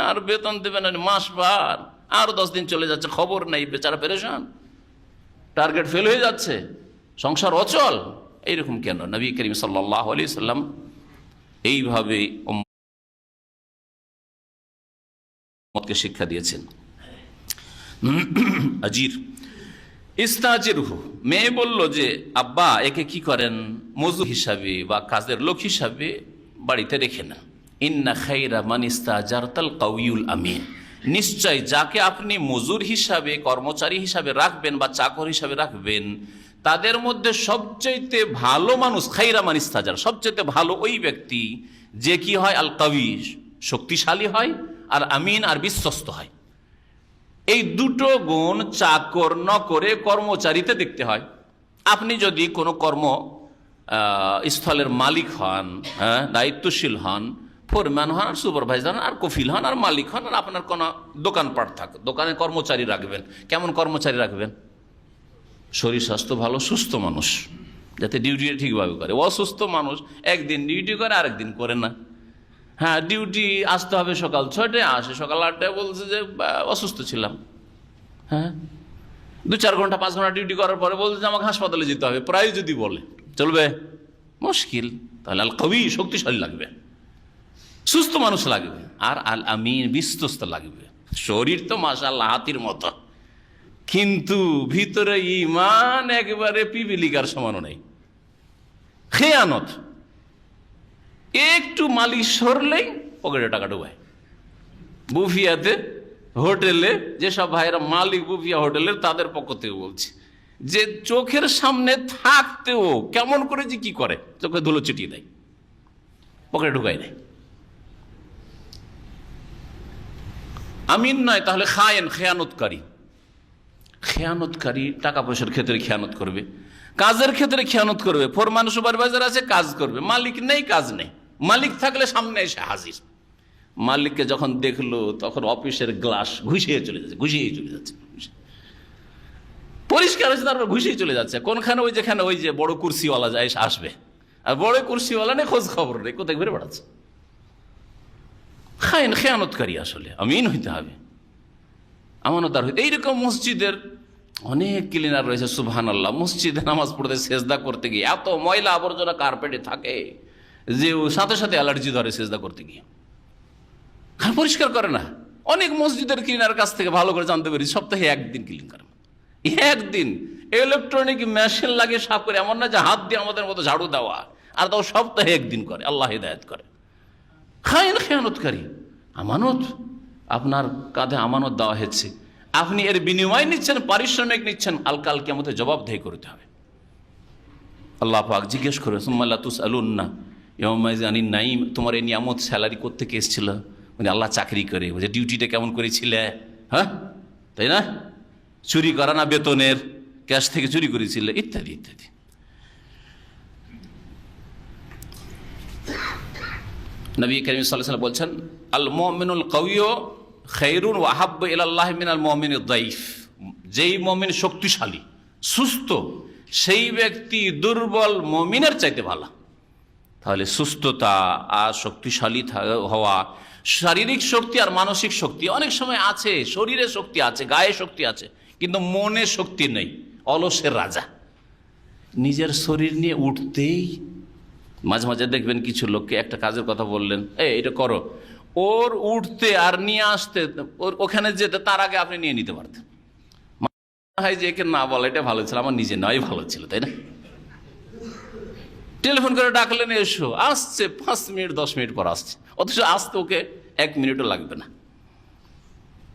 আর বেতন দেবেন মাস পার, আর 10 দিন চলে যাচ্ছে, খবর নেই, বেচারা পেরেশান, টার্গেট ফেল হয়ে যাচ্ছে, সংসার অচল। এইরকম কেন? নবী করিম সাল্লাল্লাহু আলাইহি সাল্লাম এইভাবে উম্মতকে শিক্ষা দিয়েছেন। আজির ইস্তাজিরহু, মেয়ে বলল যে আব্বা একে কি করেন, মজুর হিসাবে বা কাজের লোক হিসাবে বাড়িতে রেখে নেন। ইন্না খাইরা মান ইস্তাজারতাল কাউয়ুল আমিন, নিশ্চয় যাকে আপনি মজুর হিসাবে, কর্মচারী হিসাবে রাখবেন বা চাকর হিসাবে রাখবেন, তাদের মধ্যে সবচাইতে ভালো মানুষ, খাইরা মান ইস্তাজার, সবচাইতে ভালো ওই ব্যক্তি যে কি হয়, আল কাউই, শক্তিশালী হয়, আর আমিন, আর বিশ্বস্ত হয়। এই দুটো গুণ চাকর নকরে কর্মচারীতে দেখতে হয়। আপনি যদি কোনো কর্ম স্থলের মালিক হন, হ্যাঁ, দায়িত্বশীল হন, ফোরম্যান হন, আর সুপারভাইজার হন, আর কফিল হন, আর মালিক হন, আর আপনার কোনো দোকানপাট থাকে, দোকানে কর্মচারী রাখবেন, কেমন কর্মচারী রাখবেন? শরীর স্বাস্থ্য ভালো, সুস্থ মানুষ, যাতে ডিউটিটা ঠিকভাবে করে। অসুস্থ মানুষ একদিন ডিউটি করে, আরেকদিন করে না। হ্যাঁ, ডিউটি আসতে হবে সকাল 6টায়, আসে সকাল 8টায়, বলছে যে অসুস্থ ছিলাম। হ্যাঁ, 2-4 ঘন্টা 5 ঘন্টা ডিউটি করার পরে বলছে যে আমাকে হাসপাতালে যেতে হবে, প্রায় যদি বলে চলবে, মুশকিল। তাহলে আল কবি, শক্তিশালী লাগবে, সুস্থ মানুষ লাগবে, আর আল আমিন, বিশ্বস্ত লাগবে। শরীর তো মাশাআল্লাহ হাতির মতো, কিন্তু ভিতরে ঈমান একেবারে পিপিলিকার সমানও নেই। খেয়ানত, একটু মালিশ সরলেই পকেটে টাকা ঢোকায়। বুফিয়াতে, হোটেলে, যেসব ভাইরা মালিক বুফিয়া হোটেলের, তাদের পক্ষ থেকে বলছি যে চোখের সামনে থাকতেও কেমন করে যে কি করে, চোখে ধুলো ছিটিয়ে দেয়, পকেটে ঢুকাই দেয়। আমিন নয়, তাহলে খায়েন, খেয়ানতকারী। খেয়ানতকারী টাকা পয়সার ক্ষেত্রে খেয়ানত করবে, কাজের ক্ষেত্রে খেয়ানত করবে। ফোরম্যান সুপারভাইজার আছে, কাজ করবে, মালিক নেই, কাজ নেই। মালিক থাকলে সামনে এসে হাজির। মালিককে যখন দেখলো তখন অফিসের গ্লাস ঘুষিয়ে চলে যাচ্ছে, পরিষ্কার হয়েছে, তারপর ঘুষিয়ে চলে যাচ্ছে। কোনখানে? ওই যেখানে ওই যে বড় কুর্সিওয়ালা যায় আসবে, আর বড় কুর্সিওয়ালা নেই, খোঁজ খবর নেই, কোথায় ঘুরে বেড়াচ্ছে। খায়েন, খেয়ানতকারী। আসলে আমিন হইতে হবে, আমানতদার হইতে। এইরকম মসজিদের অনেক ক্লিনার রয়েছে, সুবহানাল্লাহ, মসজিদে নামাজ পড়তে, সেজদা করতে গিয়ে এত ময়লা আবর্জনা কার্পেটে থাকে যে সাথে সাথে অ্যালার্জি ধরে সেজদা করতে গিয়ে, পরিষ্কার করে না। অনেক মসজিদের ক্লিনার কাছ থেকে ভালো করে জানতে পারি, সপ্তাহে 1 দিন ক্লিন করে, 1 দিন। ইলেকট্রনিক মেশিন লাগে সাফ করে, এমন না যে হাত দিয়ে আমাদের মতো ঝাড়ু দেওয়া, আর তাও সপ্তাহে 1 দিন করে। আল্লাহ হিদায়াত করে। খায়েন, খেয়ানতকারী। আমানত, আপনার কাঁধে আমানত দেওয়া হয়েছে, আপনি এর বিনিময় নিচ্ছেন, পারিশ্রমিক নিচ্ছেন, কাল কিয়ামতে জবাবদেহি করতে হবে। আল্লাহ পাক জিজ্ঞেস করে, সুম্মা লা তুসআলুন্না ইয়াওমা ইযিন আনিন নাঈম, তোমার এই নিয়ামত স্যালারি কোত্থেকে এসেছিল? মানে আল্লাহ চাকরি করে, বলছে ডিউটিটা কেমন করেছিলে, হ্যাঁ, তাই না? চুরি করা না বেতনের, ক্যাশ থেকে চুরি করেছিলে, ইত্যাদি ইত্যাদি। নবী করিম সাল্লাল্লাহু আলাইহি ওয়াসাল্লাম বলছেন, আল মুমিনুল কাউয়্যু খায়রুন ওয়া আহাব্বু ইলাল্লাহি মিনাল মুমিনিদ দাইফ। যেই মুমিন শক্তিশালী, সুস্থ, সেই ব্যক্তি দুর্বল মুমিনের চাইতে ভালো। তাহলে সুস্থতা আর শক্তিশালী হওয়া, শারীরিক শক্তি আর মানসিক শক্তি অনেক সময় আছে, শরীরে শক্তি আছে, গায়ে শক্তি আছে, কিন্তু মনে শক্তি নেই। অলসের রাজা, নিজের শরীর নিয়ে উঠতেই, মাঝে মাঝে দেখবেন কিছু লোককে একটা কাজের কথা বললেন, এটা করো, ওর উঠতে আর নিয়ে আসতে, ওখানে যেতে তার আগে আপনি নিয়ে নিতে পারতেন। হয় যে একে না বলা এটা ভালো ছিল, আমার নিজে নয় ভালো ছিল, তাই না? টেলিফোন করে ডাকলেন, এসো, আসছে 5 মিনিট 10 মিনিট পর আসছে, অথচ আসতে ওকে 1 মিনিটও লাগবে না।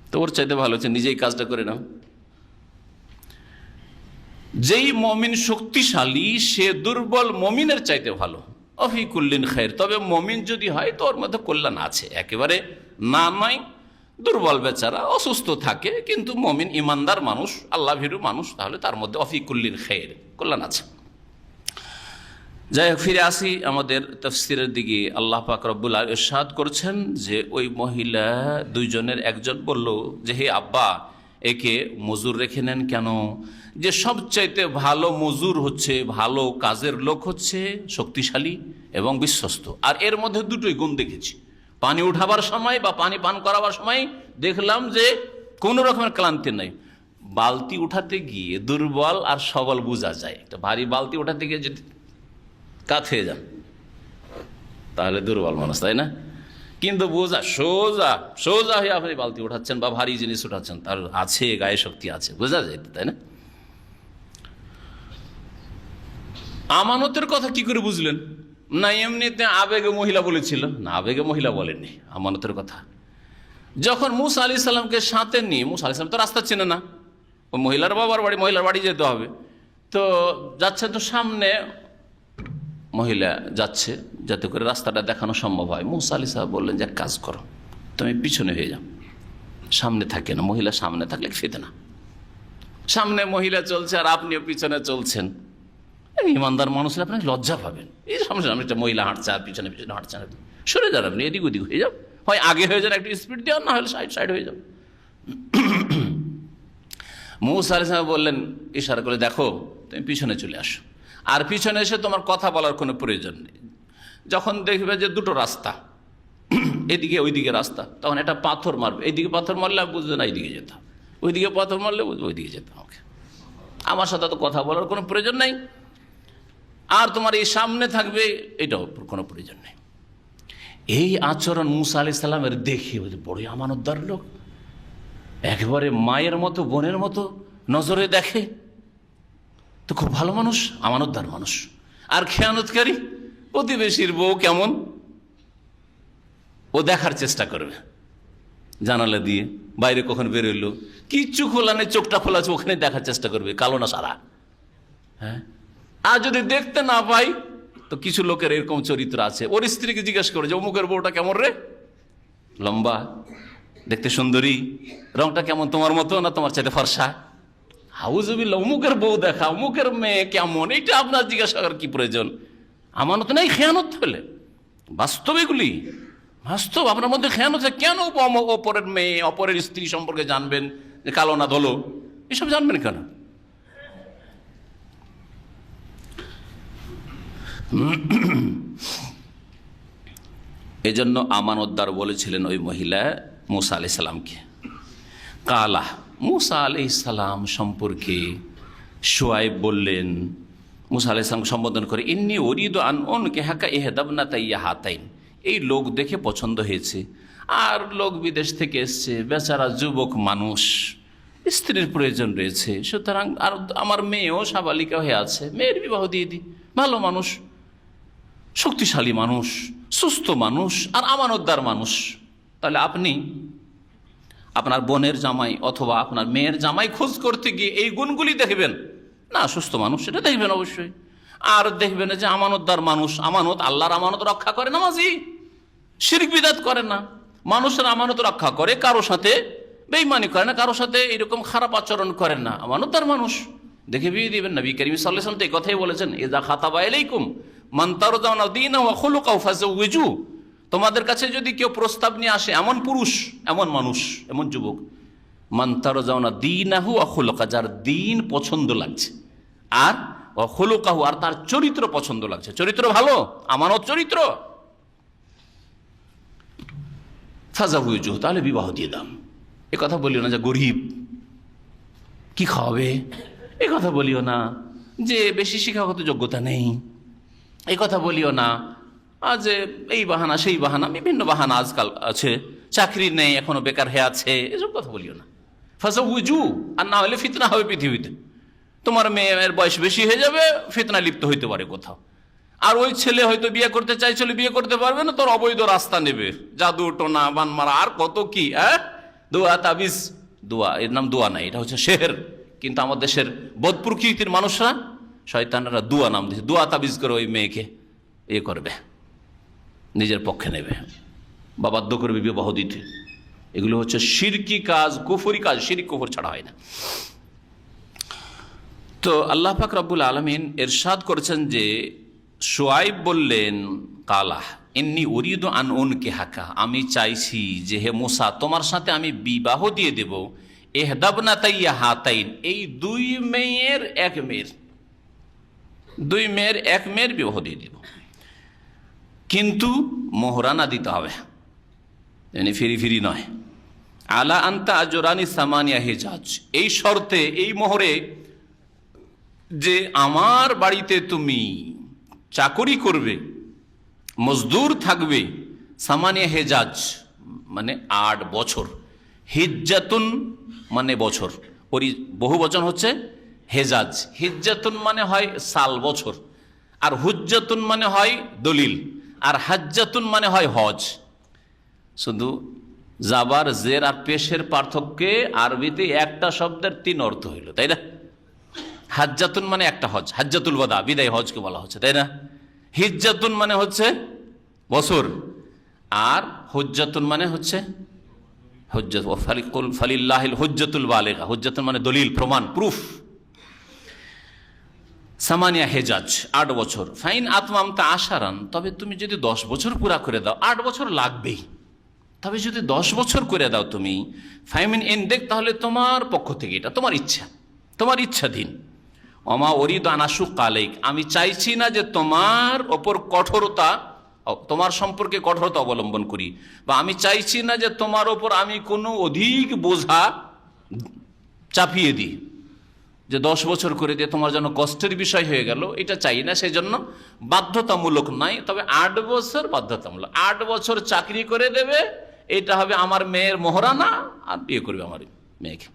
তো ওর চাইতে ভালো হচ্ছে নিজেই কাজটা করে নাও। যেই মমিন শক্তিশালী, সে দুর্বল মমিনের চাইতে ভালো। অফি কুল্লিন খায়র, তবে মমিন যদি হয় তো ওর মধ্যে কল্যাণ আছে, একেবারে না নয়। দুর্বল বেচারা অসুস্থ থাকে, কিন্তু মমিন ইমানদার মানুষ, আল্লাহ ভীরু মানুষ, তাহলে তার মধ্যে অফি কুল্লিন খায়র, কল্যাণ আছে। যাই হোক, ফিরে আসি আমাদের তাফসীরের দিকে। আল্লাহ পাক রব্বুল আলামিন ইরশাদ করছেন যে ওই মহিলা দুইজনের একজন বলল যে, হে আব্বা, একে মজুর রেখে নেন কেন? যে সবচাইতে ভালো মজুর হচ্ছে, ভালো কাজের লোক হচ্ছে শক্তিশালী এবং বিশ্বস্ত। আর এর মধ্যে দুটোই গুণ দেখেছি। পানি উঠাবার সময় বা পানি পান করাবার সময় দেখলাম যে কোনো রকমের ক্লান্তি নাই। বালতি উঠাতে গিয়ে দুর্বল আর সবল বোঝা যায়। একটা ভারী বালতি উঠাতে গিয়ে যদি কাত হয়ে যান তাহলে দুর্বল মানুষ, তাই না? কিন্তু বোঝা সোজা সোজা হয়ে আপনি বালতি উঠাচ্ছেন বা ভারী জিনিস উঠাচ্ছেন, তার আছে, গায়ে শক্তি আছে, বোঝা যায়, তাই না? আমানতের কথা কি করে বুঝলেন? না এমনিতে আবেগে মহিলা বলেছিল? না, আবেগে মহিলা বলেননি আমানতের কথা। যখন মুসা আলাইহিস সালামকে সাথে নিয়ে, মুসা আলাইহিস সালাম তো রাস্তা চেনে না, ওই মহিলার বাবার বাড়ি, মহিলার বাড়ি যেতে হবে, তো যাচ্ছে, তো সামনে মহিলা যাচ্ছে, যাতে করে রাস্তাটা দেখানো সম্ভব হয়। মুসা আলাইহিস সালাম বললেন যে এক কাজ করো, তুমি পিছনে হয়ে যাও, সামনে থাকে না। মহিলা সামনে থাকলে ফিতনা। সামনে মহিলা চলছে আর আপনিও পিছনে চলছেন, ইমানদার মানুষ আপনি লজ্জা পাবেন। এই সামনে সামনে একটা মহিলা হাঁটছে আর পিছনে পিছনে হাঁটছেন, সরে যান, আপনি এদিক ওদিক হয়ে যাও, হয় আগে হয়ে যান একটু স্পিড দেওয়ার, না হলে সাইড সাইড হয়ে যাও। মুসা আলাইহিস সালাম বললেন ইশারা করে, দেখো তুমি পিছনে চলে আসো, আর পিছনে এসে তোমার কথা বলার কোনো প্রয়োজন নেই। যখন দেখবে যে দুটো রাস্তা, এদিকে ওইদিকে রাস্তা, তখন একটা পাথর মারবে, এইদিকে পাথর মারলে বুঝবে না এইদিকে যেতাম, ওইদিকে পাথর মারলে বুঝবে ওইদিকে যেতাম। ওকে, আমার সাথে তো কথা বলার কোনো প্রয়োজন নেই, আর তোমার এই সামনে থাকবে এটাও কোনো প্রয়োজন নেই। এই আচরণ মুসা আলাইহিস সালামের দেখে বড়ই আমানতদার লোক, একেবারে মায়ের মতো বোনের মতো নজরে দেখে, তো খুব ভালো মানুষ, আমানতদার মানুষ। আর খেয়ানতকারী প্রতিবেশীর বউ কেমন, ও দেখার চেষ্টা করবে জানালা দিয়ে, বাইরে কখন বেরোলো, কিচ্ছু খোলা নেই, চোখটা খোলা আছে, ওখানে দেখার চেষ্টা করবে কালো না সারা। হ্যাঁ, আর যদি দেখতে না পাই, তো কিছু লোকের এরকম চরিত্র আছে, ওর স্ত্রীকে জিজ্ঞেস করে যে অমুকের বউটা কেমন রে, লম্বা, দেখতে সুন্দরী, রংটা কেমন, তোমার মতো না তোমার চাইতে ফর্সা? হাউজুবিল্লাহ, অমুকের বউ দেখা, অমুকের মেয়ে কেমন, এইটা আপনার জিজ্ঞাসা করার কি প্রয়োজন? আমানত নেই, খেয়ানত হলে বাস্তব, এগুলি বাস্তব। আপনার মধ্যে খেয়ানত আছে, কেন অপরের মেয়ে, অপরের স্ত্রী সম্পর্কে জানবেন যে কালো না ধলো, এসব জানবেন কেন? এজন্য আমানতদার বলেছিলেন ওই মহিলা মুসা আলাইহিস সালামকে। কালা, মুসা আলাইহিস সালাম সম্পর্কে শুআয়ব বললেন, মুসা আলাইহিস সালাম সম্বোধন করে, ইন্নী উরিদু আন উনকিহাকা ইহদাবনাতাইয়া হাতাইন, এই লোক দেখে পছন্দ হয়েছে, আর লোক বিদেশ থেকে এসছে, বেচারা যুবক মানুষ, স্ত্রীর প্রয়োজন রয়েছে, সুতরাং আর আমার মেয়েও সাবালিকা হয়ে আছে, মেয়ের বিবাহ দিয়ে দিই। ভালো মানুষ, শক্তিশালী মানুষ, সুস্থ মানুষ, আর আমানতদার মানুষ। তাহলে আপনি আপনার বোনের জামাই অথবা আপনার মেয়ের জামাই খোঁজ করতে গিয়ে এই গুণগুলি দেখবেন না? সুস্থ মানুষ, সেটা দেখবেন অবশ্যই। আর দেখবেন যে আমানতদার মানুষ, আমানত, আল্লাহর আমানত রক্ষা করে, নামাজি, শিরক বিদআত করে না, মানুষের আমানত রক্ষা করে, কারো সাথে বেঈমানি করে না, কারো সাথে এরকম খারাপ আচরণ করেন না, আমানতদার মানুষ দেখে বিয়ে দিবেন। নবী করিম সাল্লাল্লাহু আলাইহি ওয়াসাল্লাম তো এই কথাই বলেছেন, ইযা খাতাবা ইলাইকুম মান তারদাউনা দীনাহু ওয়া খুলুকাহু ফাযাওয়িজু, তোমাদের কাছে যদি কেউ প্রস্তাব নিয়ে আসে, এমন পুরুষ, এমন মানুষ, এমন যুবক, মান তারদাউনা দীনাহু ওয়া খুলুকা, যার দ্বীন পছন্দ লাগছে, আর ওয়া খুলুকাহু, আর তার চরিত্র পছন্দ লাগছে, চরিত্র ভালো, আমানত চরিত্র, ফাযাওয়িজু, তাহলে বিবাহ দিয়ে দাও। এ কথা বলিও না যে গরিব কি খাওয়াবে, এ কথা বলিও না যে বেশি শিক্ষাগত যোগ্যতা নেই, এই কথা বলিও না আজ এই বাহানা সেই বাহানা, বিভিন্ন বাহানা আজকাল আছে, চাকরি নেই এখনো বেকার হয়ে আছে, এসব কথা বলিও না। ফাযাওয়িজু, আর না হলে ফিতনা হবে পৃথিবীতে, তোমার মেয়ের বয়স বেশি হয়ে যাবে, ফিতনা লিপ্ত হইতে পারে কোথাও, আর ওই ছেলে হয়তো বিয়ে করতে চাইছিল, বিয়ে করতে পারবে না, তোর অবৈধ রাস্তা নেবে, জাদু টোনা বান মারা আর কত কি, দোয়া তাবিজ, দোয়া, এর নাম দোয়া নাই, এটা হচ্ছে শেহের। কিন্তু আমার দেশের বদ প্রকৃতির মানুষরা, শয়তানরা দোয়া নাম দিয়েছে, দোয়া তাবিজ করে ওই মেয়েকে এ করবে, নিজের পক্ষে নেবে বা বাধ্য করবে বিবাহ দিতে। এগুলো হচ্ছে শিরকি কাজ, কুফরি কাজ, শিরক কুফর ছাড়া হয় না। তো আল্লাহ পাক রব্বুল আলামিন ইরশাদ করেছেন যে শুআয়ব বললেন, কালা ইন্নী উরিদু আন উনকিহাকা, আমি চাইছি যে হে মুসা তোমার সাথে আমি বিবাহ দিয়ে দেব, ইহদাবনাতাইয়া হাতাইন, এই দুই মেয়ের এক মেয়ের বিবাহ দিয়ে দিব, কিন্তু মোহরানা দিতে হবে, মানে ফিরি নয়। আলা আন্তা আজরানি সামানিয়া হিজাজ, এই শর্তে, এই মোহরে যে আমার বাড়িতে তুমি চাকরি করবে, মজদুর থাকবে, সামানিয়া হেজাজ মানে 8 বছর, হিজ্জাতুন মানে বছর, বহু বচন হচ্ছে হেজাজ। হিজ্জাতুন মানে হয় সাল, বছর, আর হুজ্জাতুন মানে হয় দলিল, আর হাজ্জাতুন মানে হয় হজ। শুধু জাবার, জের আর পেশের পার্থক্যে আরবিতে একটা শব্দের 3 অর্থ হইল, তাই না? হাজ্জাতুন মানে একটা হজ, হাজ্জাতুল ওয়াদা, বিদায় হজকে বলা হচ্ছে, তাই না? হিজ্জাতুন মানে হচ্ছে বছর, আর হুজ্জাতুন মানে হচ্ছে ফালিল্লাহিল হুজ্জাতুল বালিগা, হুজ্জাতুন মানে দলিল, প্রমাণ, প্রুফ। সামানিয়া হেজাজ 8 বছর। ফাইন আতমামতা আশারান, তবে তুমি যদি 10 বছর পুরা করে দাও, 8 বছর লাগবেই, তবে যদি 10 বছর করে দাও তুমি, ফাইমিন ইনদেক, তাহলে তোমার পক্ষ থেকে, এটা তোমার ইচ্ছাধীন। অমা ওরিদ আনাসুক আলাইক, আমি চাইছি না যে তোমার ওপর কঠোরতা, তোমার সম্পর্কে কঠোরতা অবলম্বন করি, বা আমি চাইছি না যে তোমার ওপর আমি কোনো অধিক বোঝা চাপিয়ে দিই, যে 10 বছর করে দিয়ে তোমার জন্য কষ্টের বিষয় হয়ে গেল, এটা চাই না। সেই জন্য বাধ্যতামূলক নাই, তবে 8 বছর বাধ্যতামূলক। 8 বছর চাকরি করে দেবে, এটা হবে আমার মেয়ের মোহরানা, আর বিয়ে করবে আমার মেয়েকে।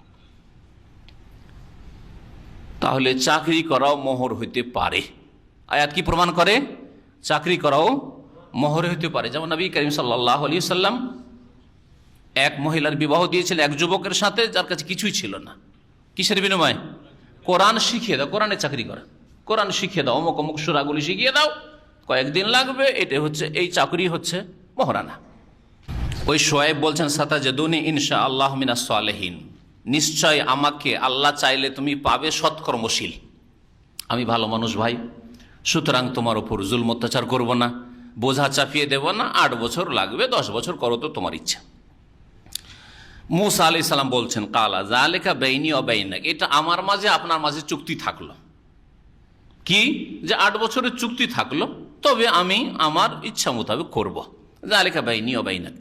তাহলে চাকরি করাও মোহর হইতে পারে। আয়াত কি প্রমাণ করে? চাকরি করাও মোহর হইতে পারে। যেমন নবী করিম সাল্লাল্লাহু আলাইহি সাল্লাম এক মহিলার বিবাহ দিয়েছিলেন এক যুবকের সাথে, যার কাছে কিছুই ছিল না। কিসের বিনিময়ে? কোরআন শিখিয়ে দাও, কোরআনে চাকরি করা, কোরআন শিখিয়ে দাও, অমুক অমুক সূরাগুলি শিখিয়ে দাও, কয়েকদিন লাগবে, এটা হচ্ছে, এই চাকরি হচ্ছে মোহরানা। ওই শোয়েব বলছেন, সাতাজিদুনি ইনশাআল্লাহু মিনাস সালিহিন, নিশ্চয় আমাকে আল্লাহ চাইলে তুমি পাবে সৎকর্মশীল। আমি ভালো মানুষ ভাই, সুতরাং তোমার উপর জুলম অত্যাচার করবো না, বোঝা চাপিয়ে দেব না। 8 বছর লাগবে, 10 বছর করো তো তোমার ইচ্ছা। মুসা আলাইহিস সালাম বলছেন, কালা যালিকা বাইনি ওয়া বাইনাক, এটা আমার মাঝে আপনার মাঝে চুক্তি থাকলো, কি যে 8 বছরের চুক্তি থাকলো, তবে আমি আমার ইচ্ছা মোতাবেক করব। যালিকা বাইনি ওয়া বাইনাক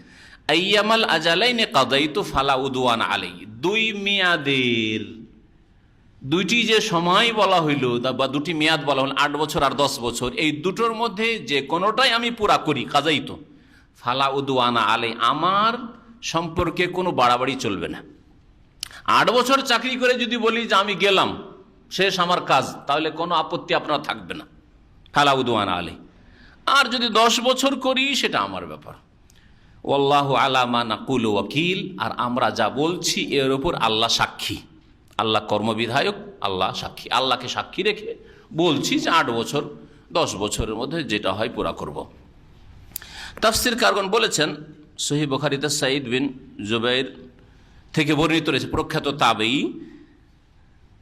আইয়ামাল আজালাইনি কাদাইতু ফালা উদওয়ান আলাই, 2 মেয়াদের, 2টি যে সময় বলা হইল, বা 2টি মেয়াদ বলা হল, 8 বছর আর 10 বছর, এই দুটোর মধ্যে যে কোনোটাই আমি পুরা করি, কাদাইতু ফালা উদওয়ানা আলাই, আমার সম্পর্কে কোনো বাড়াবাড়ি চলবে না। 8 বছর চাকরি করে যদি বলি যে আমি গেলাম, শেষ আমার কাজ, তাহলে কোনো আপত্তি আপনার থাকবে না, ফালা উদওয়ানা আলাই। আর যদি 10 বছর করি, সেটা আমার ব্যাপার। ওয়াল্লাহু আলা মা নাকুলু ওয়াকিল, আর আমরা যা বলছি এর উপর আল্লাহ সাক্ষী, আল্লাহ কর্মবিধায়ক, আল্লাহ সাক্ষী। আল্লাহকে সাক্ষী রেখে বলছি যে 8 বছর 10 বছরের মধ্যে যেটা হয় পুরা করব। তাফসীর কারগণ বলেছেন, সহিহ বুখারীতে সাঈদ বিন জুবাইর থেকে বর্ণিত রয়েছে, প্রখ্যাত তাবেঈ,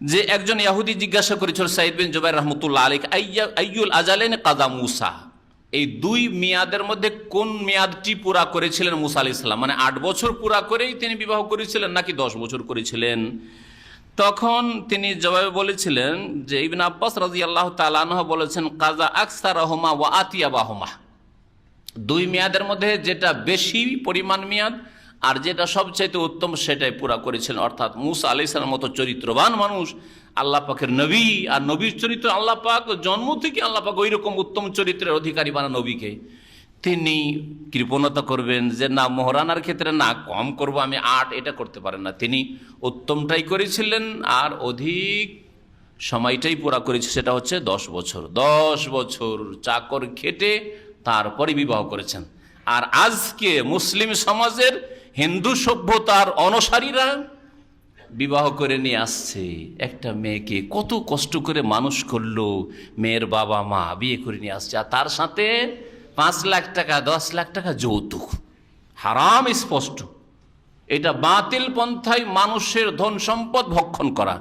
যে একজন ইহুদি জিজ্ঞাসা করেছিল সাঈদ বিন জুবাইর রাহমাতুল্লাহ আলাইহি, আইয়ুল আজালাইন কাদা মুসা, এই 2 মেয়াদের মধ্যে কোন মেয়াদটি পুরা করেছিলেন মুসা আলাইহিস সালাম, মানে 8 বছর পুরা করেই তিনি বিবাহ করেছিলেন নাকি 10 বছর করেছিলেন? তখন তিনি জবাবে বলেছিলেন যে ইবনে আব্বাস রাদিয়াল্লাহু তাআলা আনহু বলেছেন, কাজা আকসারহুমা ওয়া আতিয়াবাহুমা, 2 মেয়াদের মধ্যে যেটা বেশি পরিমাণ মেয়াদ আর যেটা সবচাইতে উত্তম সেটাই পুরা করেছিলেন। অর্থাৎ মুসা আলাইহিস সালামের মতো চরিত্রবান মানুষ, আল্লাহ পাকের নবী, আর নবীর চরিত্র আল্লাহ পাক জন্ম থেকে আল্লাহ পাক ওই রকম উত্তম চরিত্রের অধিকারী বানা নবীকে, তিনি কৃপণতা করবেন যে না মোহরানার ক্ষেত্রে না কম করব আমি 8, এটা করতে পারেন না। তিনি উত্তমটাই করেছিলেন আর অধিক সময়টাই পুরা করেছে, সেটা হচ্ছে 10 বছর। 10 বছর চাকর খেটে তারপরে বিবাহ করেছেন। আর আজকে মুসলিম সমাজের হিন্দু সভ্যতার অনুসারীরা বিবাহ করে নিয়ে আসছে একটা মেয়েকে, কত কষ্ট করে মানুষ করলো, মেয়ের বাবা মা বিয়ে করে নিয়ে আসছে, আর তার সাথে 5 লাখ টাকা 10 লাখ টাকা যৌতুক। হারাম স্পষ্ট। এটা বাতিল পন্থায় মানুষের ধন সম্পদ ভক্ষণ করা।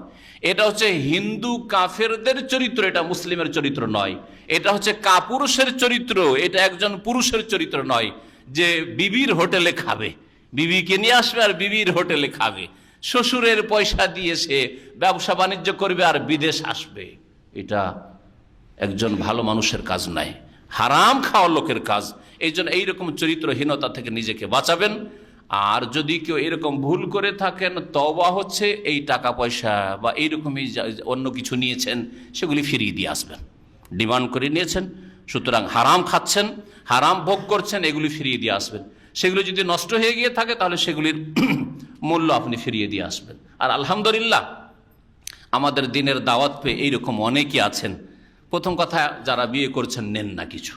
এটা হচ্ছে হিন্দু কাফেরদের চরিত্র, এটা মুসলিমের চরিত্র নয়। এটা হচ্ছে কাপুরুষের চরিত্র, এটা একজন পুরুষের চরিত্র নয় যে বিবির হোটেলে খাবে, বিবিকে নিয়ে আসবে আর বিবির হোটেলে খাবে। শ্বশুরের পয়সা দিয়ে সে ব্যবসা বাণিজ্য করবে আর বিদেশ আসবে। এটা একজন ভালো মানুষের কাজ নয়, হারাম খাওয়া লোকের কাজ। এই জন্য এইরকম চরিত্রহীনতা থেকে নিজেকে বাঁচাবেন। আর যদি কেউ এরকম ভুল করে থাকেন, তওবা হচ্ছে এই টাকা পয়সা বা এইরকমই অন্য কিছু নিয়েছেন সেগুলি ফিরিয়ে দিয়ে আসবেন। ডিমান্ড করে নিয়েছেন, সুতরাং হারাম খাচ্ছেন, হারাম ভোগ করছেন, এগুলি ফিরিয়ে দিয়ে আসবেন। সেগুলো যদি নষ্ট হয়ে গিয়ে থাকে তাহলে সেগুলির মূল্য আপনি ফিরিয়ে দিয়ে আসবেন। আর আলহামদুলিল্লাহ আমাদের দিনের দাওয়াত পেয়ে এইরকম অনেকেই আছেন। প্রথম কথা, যারা বিয়ে করছেন নেন না কিছু,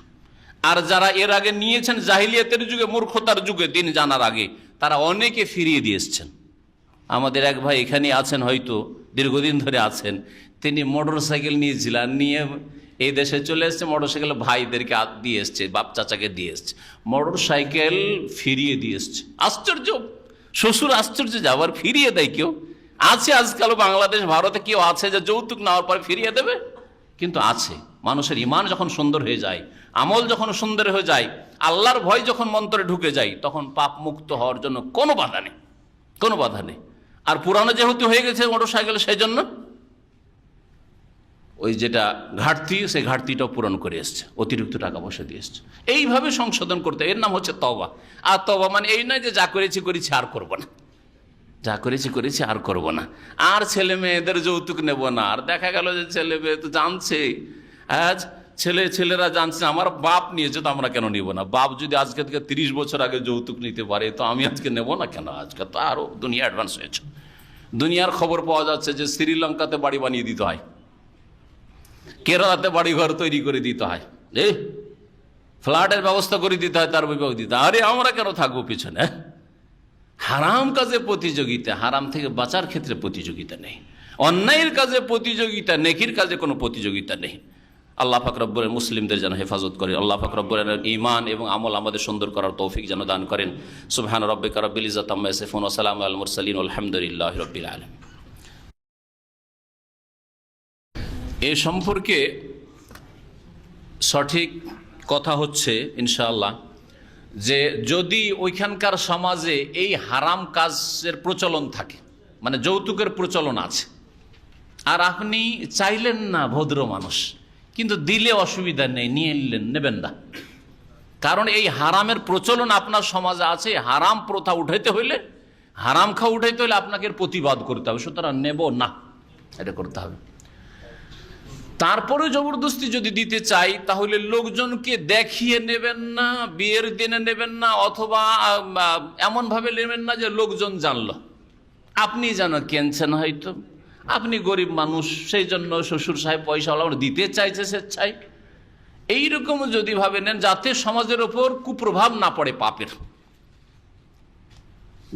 আর যারা এর আগে নিয়েছেন জাহিলিয়াতের যুগে, মূর্খতার যুগে, দিন জানার আগে, তারা অনেকে ফিরিয়ে দিয়ে এসছেন। আমাদের এক ভাই এখানে আছেন, হয়তো দীর্ঘদিন ধরে আছেন, তিনি মোটর সাইকেল নিয়েছিলেন, নিয়ে এই দেশে চলে এসছে, মোটর সাইকেল ভাইদেরকে দিয়ে এসছে, বাপ চাচাকে দিয়ে এসছে, মোটর সাইকেল ফিরিয়ে দিয়ে এসছে। আশ্চর্য, শ্বশুর আশ্চর্য যে আবার ফিরিয়ে দেয় কেউ। আছে আজকাল বাংলাদেশ ভারতে কেউ আছে যে যৌতুক নেওয়ার পরে ফিরিয়ে দেবে? কিন্তু আছে। মানুষের ইমান যখন সুন্দর হয়ে যায়, আমল যখন সুন্দর হয়ে যায়, আল্লাহর ভয় যখন মন্তরে ঢুকে যায়, তখন পাপ মুক্ত হওয়ার জন্য কোনো বাধা নেই, কোনো বাধা নেই। আর পুরানো যেহেতু হয়ে গেছে মোটর সাইকেল, সেই জন্য ওই যেটা ঘাটতি, সেই ঘাটতিটাও পূরণ করে এসছে, অতিরিক্ত টাকা পয়সা দিয়ে এসছে। এইভাবে সংশোধন করতে, এর নাম হচ্ছে তওবা। আর তওবা মানে এই নয় যে যা করেছি করেছি আর করবো না, যা করেছি করেছি আর করব না, আর ছেলে মেয়েদের যৌতুক নেব না। আর দেখা গেল যে ছেলে মেয়ে তো জানছে, আজ ছেলেরা জানছে আমার বাপ নিয়েছে, তো আমরা কেন নিব না? বাপ যদি আজকে থেকে 30 বছর আগে যৌতুক নিতে পারে, তো আমি আজকে নেব না কেন? আজকে তো আরও দুনিয়া অ্যাডভান্স হয়েছে। দুনিয়ার খবর পাওয়া যাচ্ছে যে শ্রীলঙ্কাতে বাড়ি বানিয়ে দিতে হয়, কেরালাতে বাড়িঘর তৈরি করে দিতে হয়, ফ্ল্যাটের ব্যবস্থা করে দিতে হয়, তার বিভাগ দিতে হয়। আরে আমরা কেন থাকবো পিছনে? হারাম কাজে প্রতিযোগিতা, হারাম থেকে বাঁচার ক্ষেত্রে প্রতিযোগিতা নেই, অন্যায়ের কাজে প্রতিযোগিতা, নেকির কাজে কোনো প্রতিযোগিতা নেই। আল্লাহ পাক রব্বুল মুসলিমদের যেন হেফাজত করেন। আল্লাহ পাক রব্বুল ঈমান এবং আমল আমাদের সুন্দর করার তৌফিক যেন দান করেন। সুবহান রাব্বিকা রাব্বিল ইজ্জাতি আম্মা ইয়াসিফুন ওয়া সালামুন আলাল মুরসালিন আলহামদুলিল্লাহি রাব্বিল আলামিন। এ সম্পর্কে সঠিক কথা হচ্ছে ইনশাআল্লাহ যে যদি ওইখানকার সমাজে এই হারাম কাজের প্রচলন থাকে, মানে যৌতুকের প্রচলন আছে, আর আপনি চাইলেন না, ভদ্র মানুষ, কিন্তু দিলে অসুবিধা নেই, নিয়ে নিলেন, নেবেন না, কারণ এই হারামের প্রচলন আপনার সমাজে আছে। হারাম প্রথা উঠাইতে হইলে, হারাম খাওয়া উঠাইতে হলে আপনাকে প্রতিবাদ করতে হবে, সুতরাং নেব না, এটা করতে হবে। তারপরে জবরদস্তি যদি দিতে চাই, তাহলে লোকজনকে দেখিয়ে নেবেন না, বিয়ের দিনে নেবেন না, অথবা এমনভাবে নেবেন না যে লোকজন জানলো। আপনি যেন কেনছেন, হয়তো আপনি গরিব মানুষ, সেই জন্য শ্বশুর সাহেব পয়সাওয়ালা দিতে চাইছে স্বেচ্ছায়, এইরকম যদি ভাবে নেন যাতে সমাজের ওপর কুপ্রভাব না পড়ে পাপের।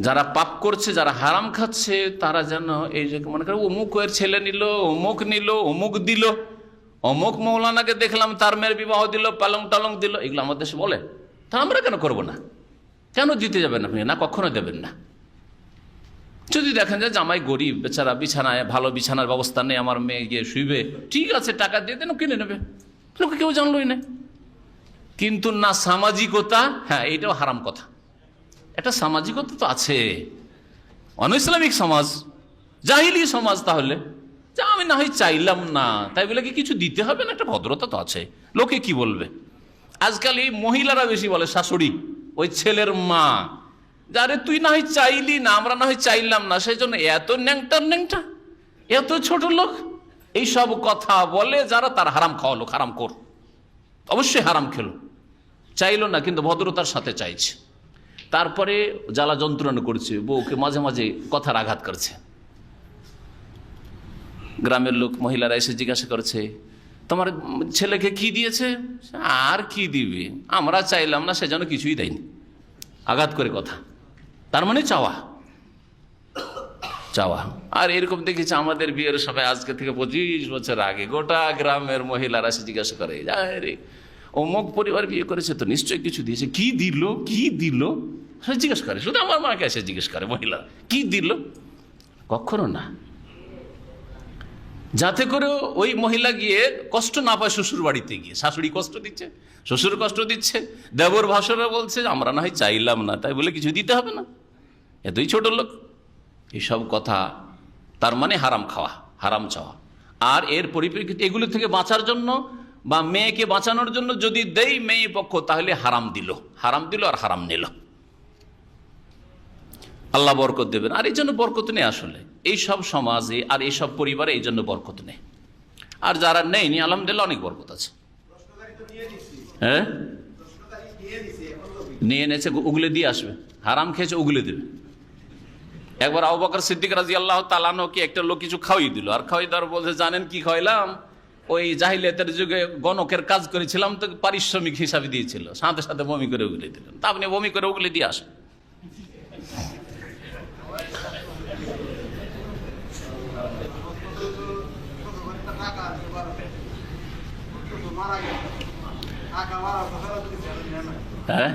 যারা পাপ করছে, যারা হারাম খাচ্ছে, তারা যেন এই যে মনে করে অমুকের ছেলে নিল, অমুক নিল, অমুক দিল, অমুক মৌলানাকে দেখলাম তার মেয়ের বিবাহ দিল, পালং টালং দিল, এগুলো আমাদের দেশে বলে। তা আমরা কেন করবো না? কেন দিতে যাবেন আপনি? না, কখনো দেবেন না। যদি দেখেন যে জামাই গরিব, বেচারা বিছানায়, ভালো বিছানার ব্যবস্থা নেই, আমার মেয়ে গিয়ে শুইবে, ঠিক আছে, টাকা দিয়ে দেন, কিনে নেবে, লোকে কেউ জানলোই না। কিন্তু না সামাজিকতা, হ্যাঁ এইটাও হারাম কথা। একটা সামাজিকতা তো আছে, অনইসলামিক সমাজ, জাহিলি সমাজ। তাহলে যে আমি না হয় চাইলাম না, তাই বলে কি কিছু দিতে হবে না? একটা ভদ্রতা তো আছে। লোকে কি বলবে? আজকাল এই মহিলারা বেশি বলে, শাশুড়ি, ওই ছেলের মা, যারে তুই না হয় চাইলি না, আমরা না হয় চাইলাম না, সেই জন্য এত ন্যাংটা, এত ছোট লোক, এইসব কথা বলে যারা, তার হারাম খাওয়া লোক, হারাম কর, অবশ্যই হারাম খেলো, চাইলো না কিন্তু ভদ্রতার সাথে চাইছে। তারপরে জ্বালা যন্ত্রণা করছে, বউকে মাঝে মাঝে কথার আঘাত করছে। গ্রামের লোক, মহিলারা এসে জিজ্ঞাসা করছে, তোমার ছেলেকে কি দিয়েছে? আর কি দিবে, আমরা চাইলাম না, সেজন্য কিছুই দেয়নি, আঘাত করে কথা। তার মানে চাওয়া। আর এরকম দেখেছি আমাদের বিয়ের সবাই আজকে থেকে 25 বছর আগে, গোটা গ্রামের মহিলারা এসে জিজ্ঞাসা করে, রে অমুক পরিবার বিয়ে করেছে তো নিশ্চয়ই কিছু দিয়েছে, কি দিল জিজ্ঞেস করে। শুধু আমার মাকে এসে জিজ্ঞেস করে মহিলা, কি দিল? কখনো না, যাতে করে ওই মহিলা গিয়ে কষ্ট না পায় শ্বশুর বাড়িতে গিয়ে। শাশুড়ি কষ্ট দিচ্ছে, শ্বশুর কষ্ট দিচ্ছে, দেবর ভাসুররা বলছে আমরা না হয় চাইলাম না, তাই বলে কিছু দিতে হবে না, এতই ছোট লোক। এসব কথা, তার মানে হারাম খাওয়া, হারাম চাওয়া। আর এর পরিপ্রেক্ষিতে এগুলো থেকে বাঁচার জন্য বা মেয়েকে বাঁচানোর জন্য যদি দেই মেয়ে পক্ষ, তাহলে হারাম দিল আর হারাম নিল। আল্লাহ বরকত দেবেন। আর এই জন্য বরকত নেই আসলে এইসব সমাজে আর এইসব পরিবারে, এই জন্য বরকত নেই। আর যারা নেয়নি আলহামদুলিল্লাহ অনেক বরকত আছে। হ্যাঁ, নিয়ে এনেছে, উগলে দিয়ে আসবে। হারাম খেয়েছে, উগলে দেবে। একবার আবু বকর সিদ্দিক রাদিয়াল্লাহু তাআলা আনহুকে একটা লোক কিছু খাওয়িয়ে দিল, আর খাওয়িয়ে দেওয়ার বলছে, জানেন কি খাওয়াইলাম? ওই জাহিলিয়াতের যুগে গণকের কাজ করেছিলাম, তো পারিশ্রমিক হিসাবে দিয়েছিল। সাথে সাথে বমি করে উগলে দিলেন। তা আপনি বমি করে উগলে দিয়ে আসেন। হ্যাঁ,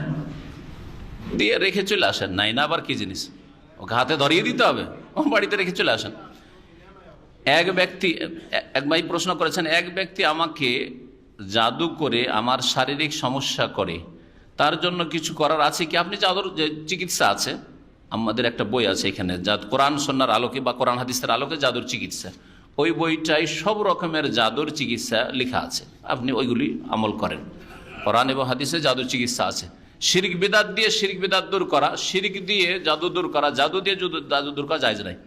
দিয়ে রেখে চলে আসেন। নাই না আবার কি জিনিস, ওকে হাতে ধরিয়ে দিতে হবে? ও বাড়িতে রেখে চলে আসেন। এক ভাই প্রশ্ন করেছেন, এক ব্যক্তি আমাকে জাদু করে আমার শারীরিক সমস্যা করে, তার জন্য কিছু করার আছে কি? আপনি জাদুর যে চিকিৎসা আছে, আমাদের একটা বই আছে এখানে, কোরআন সুন্নাহর আলোকে বা কোরআন হাদিসের আলোকে জাদুর চিকিৎসা, ওই বইটাই সব রকমের জাদুর চিকিৎসা লেখা আছে। আপনি ওইগুলি আমল করেন। কোরআন এবং হাদিসে জাদুর চিকিৎসা আছে। শিরক বিদআত দিয়ে শিরক বিদআত দূর করা, শিরক দিয়ে জাদু দূর করা, জাদু দিয়ে জাদু দূর করা জায়েজ নাই।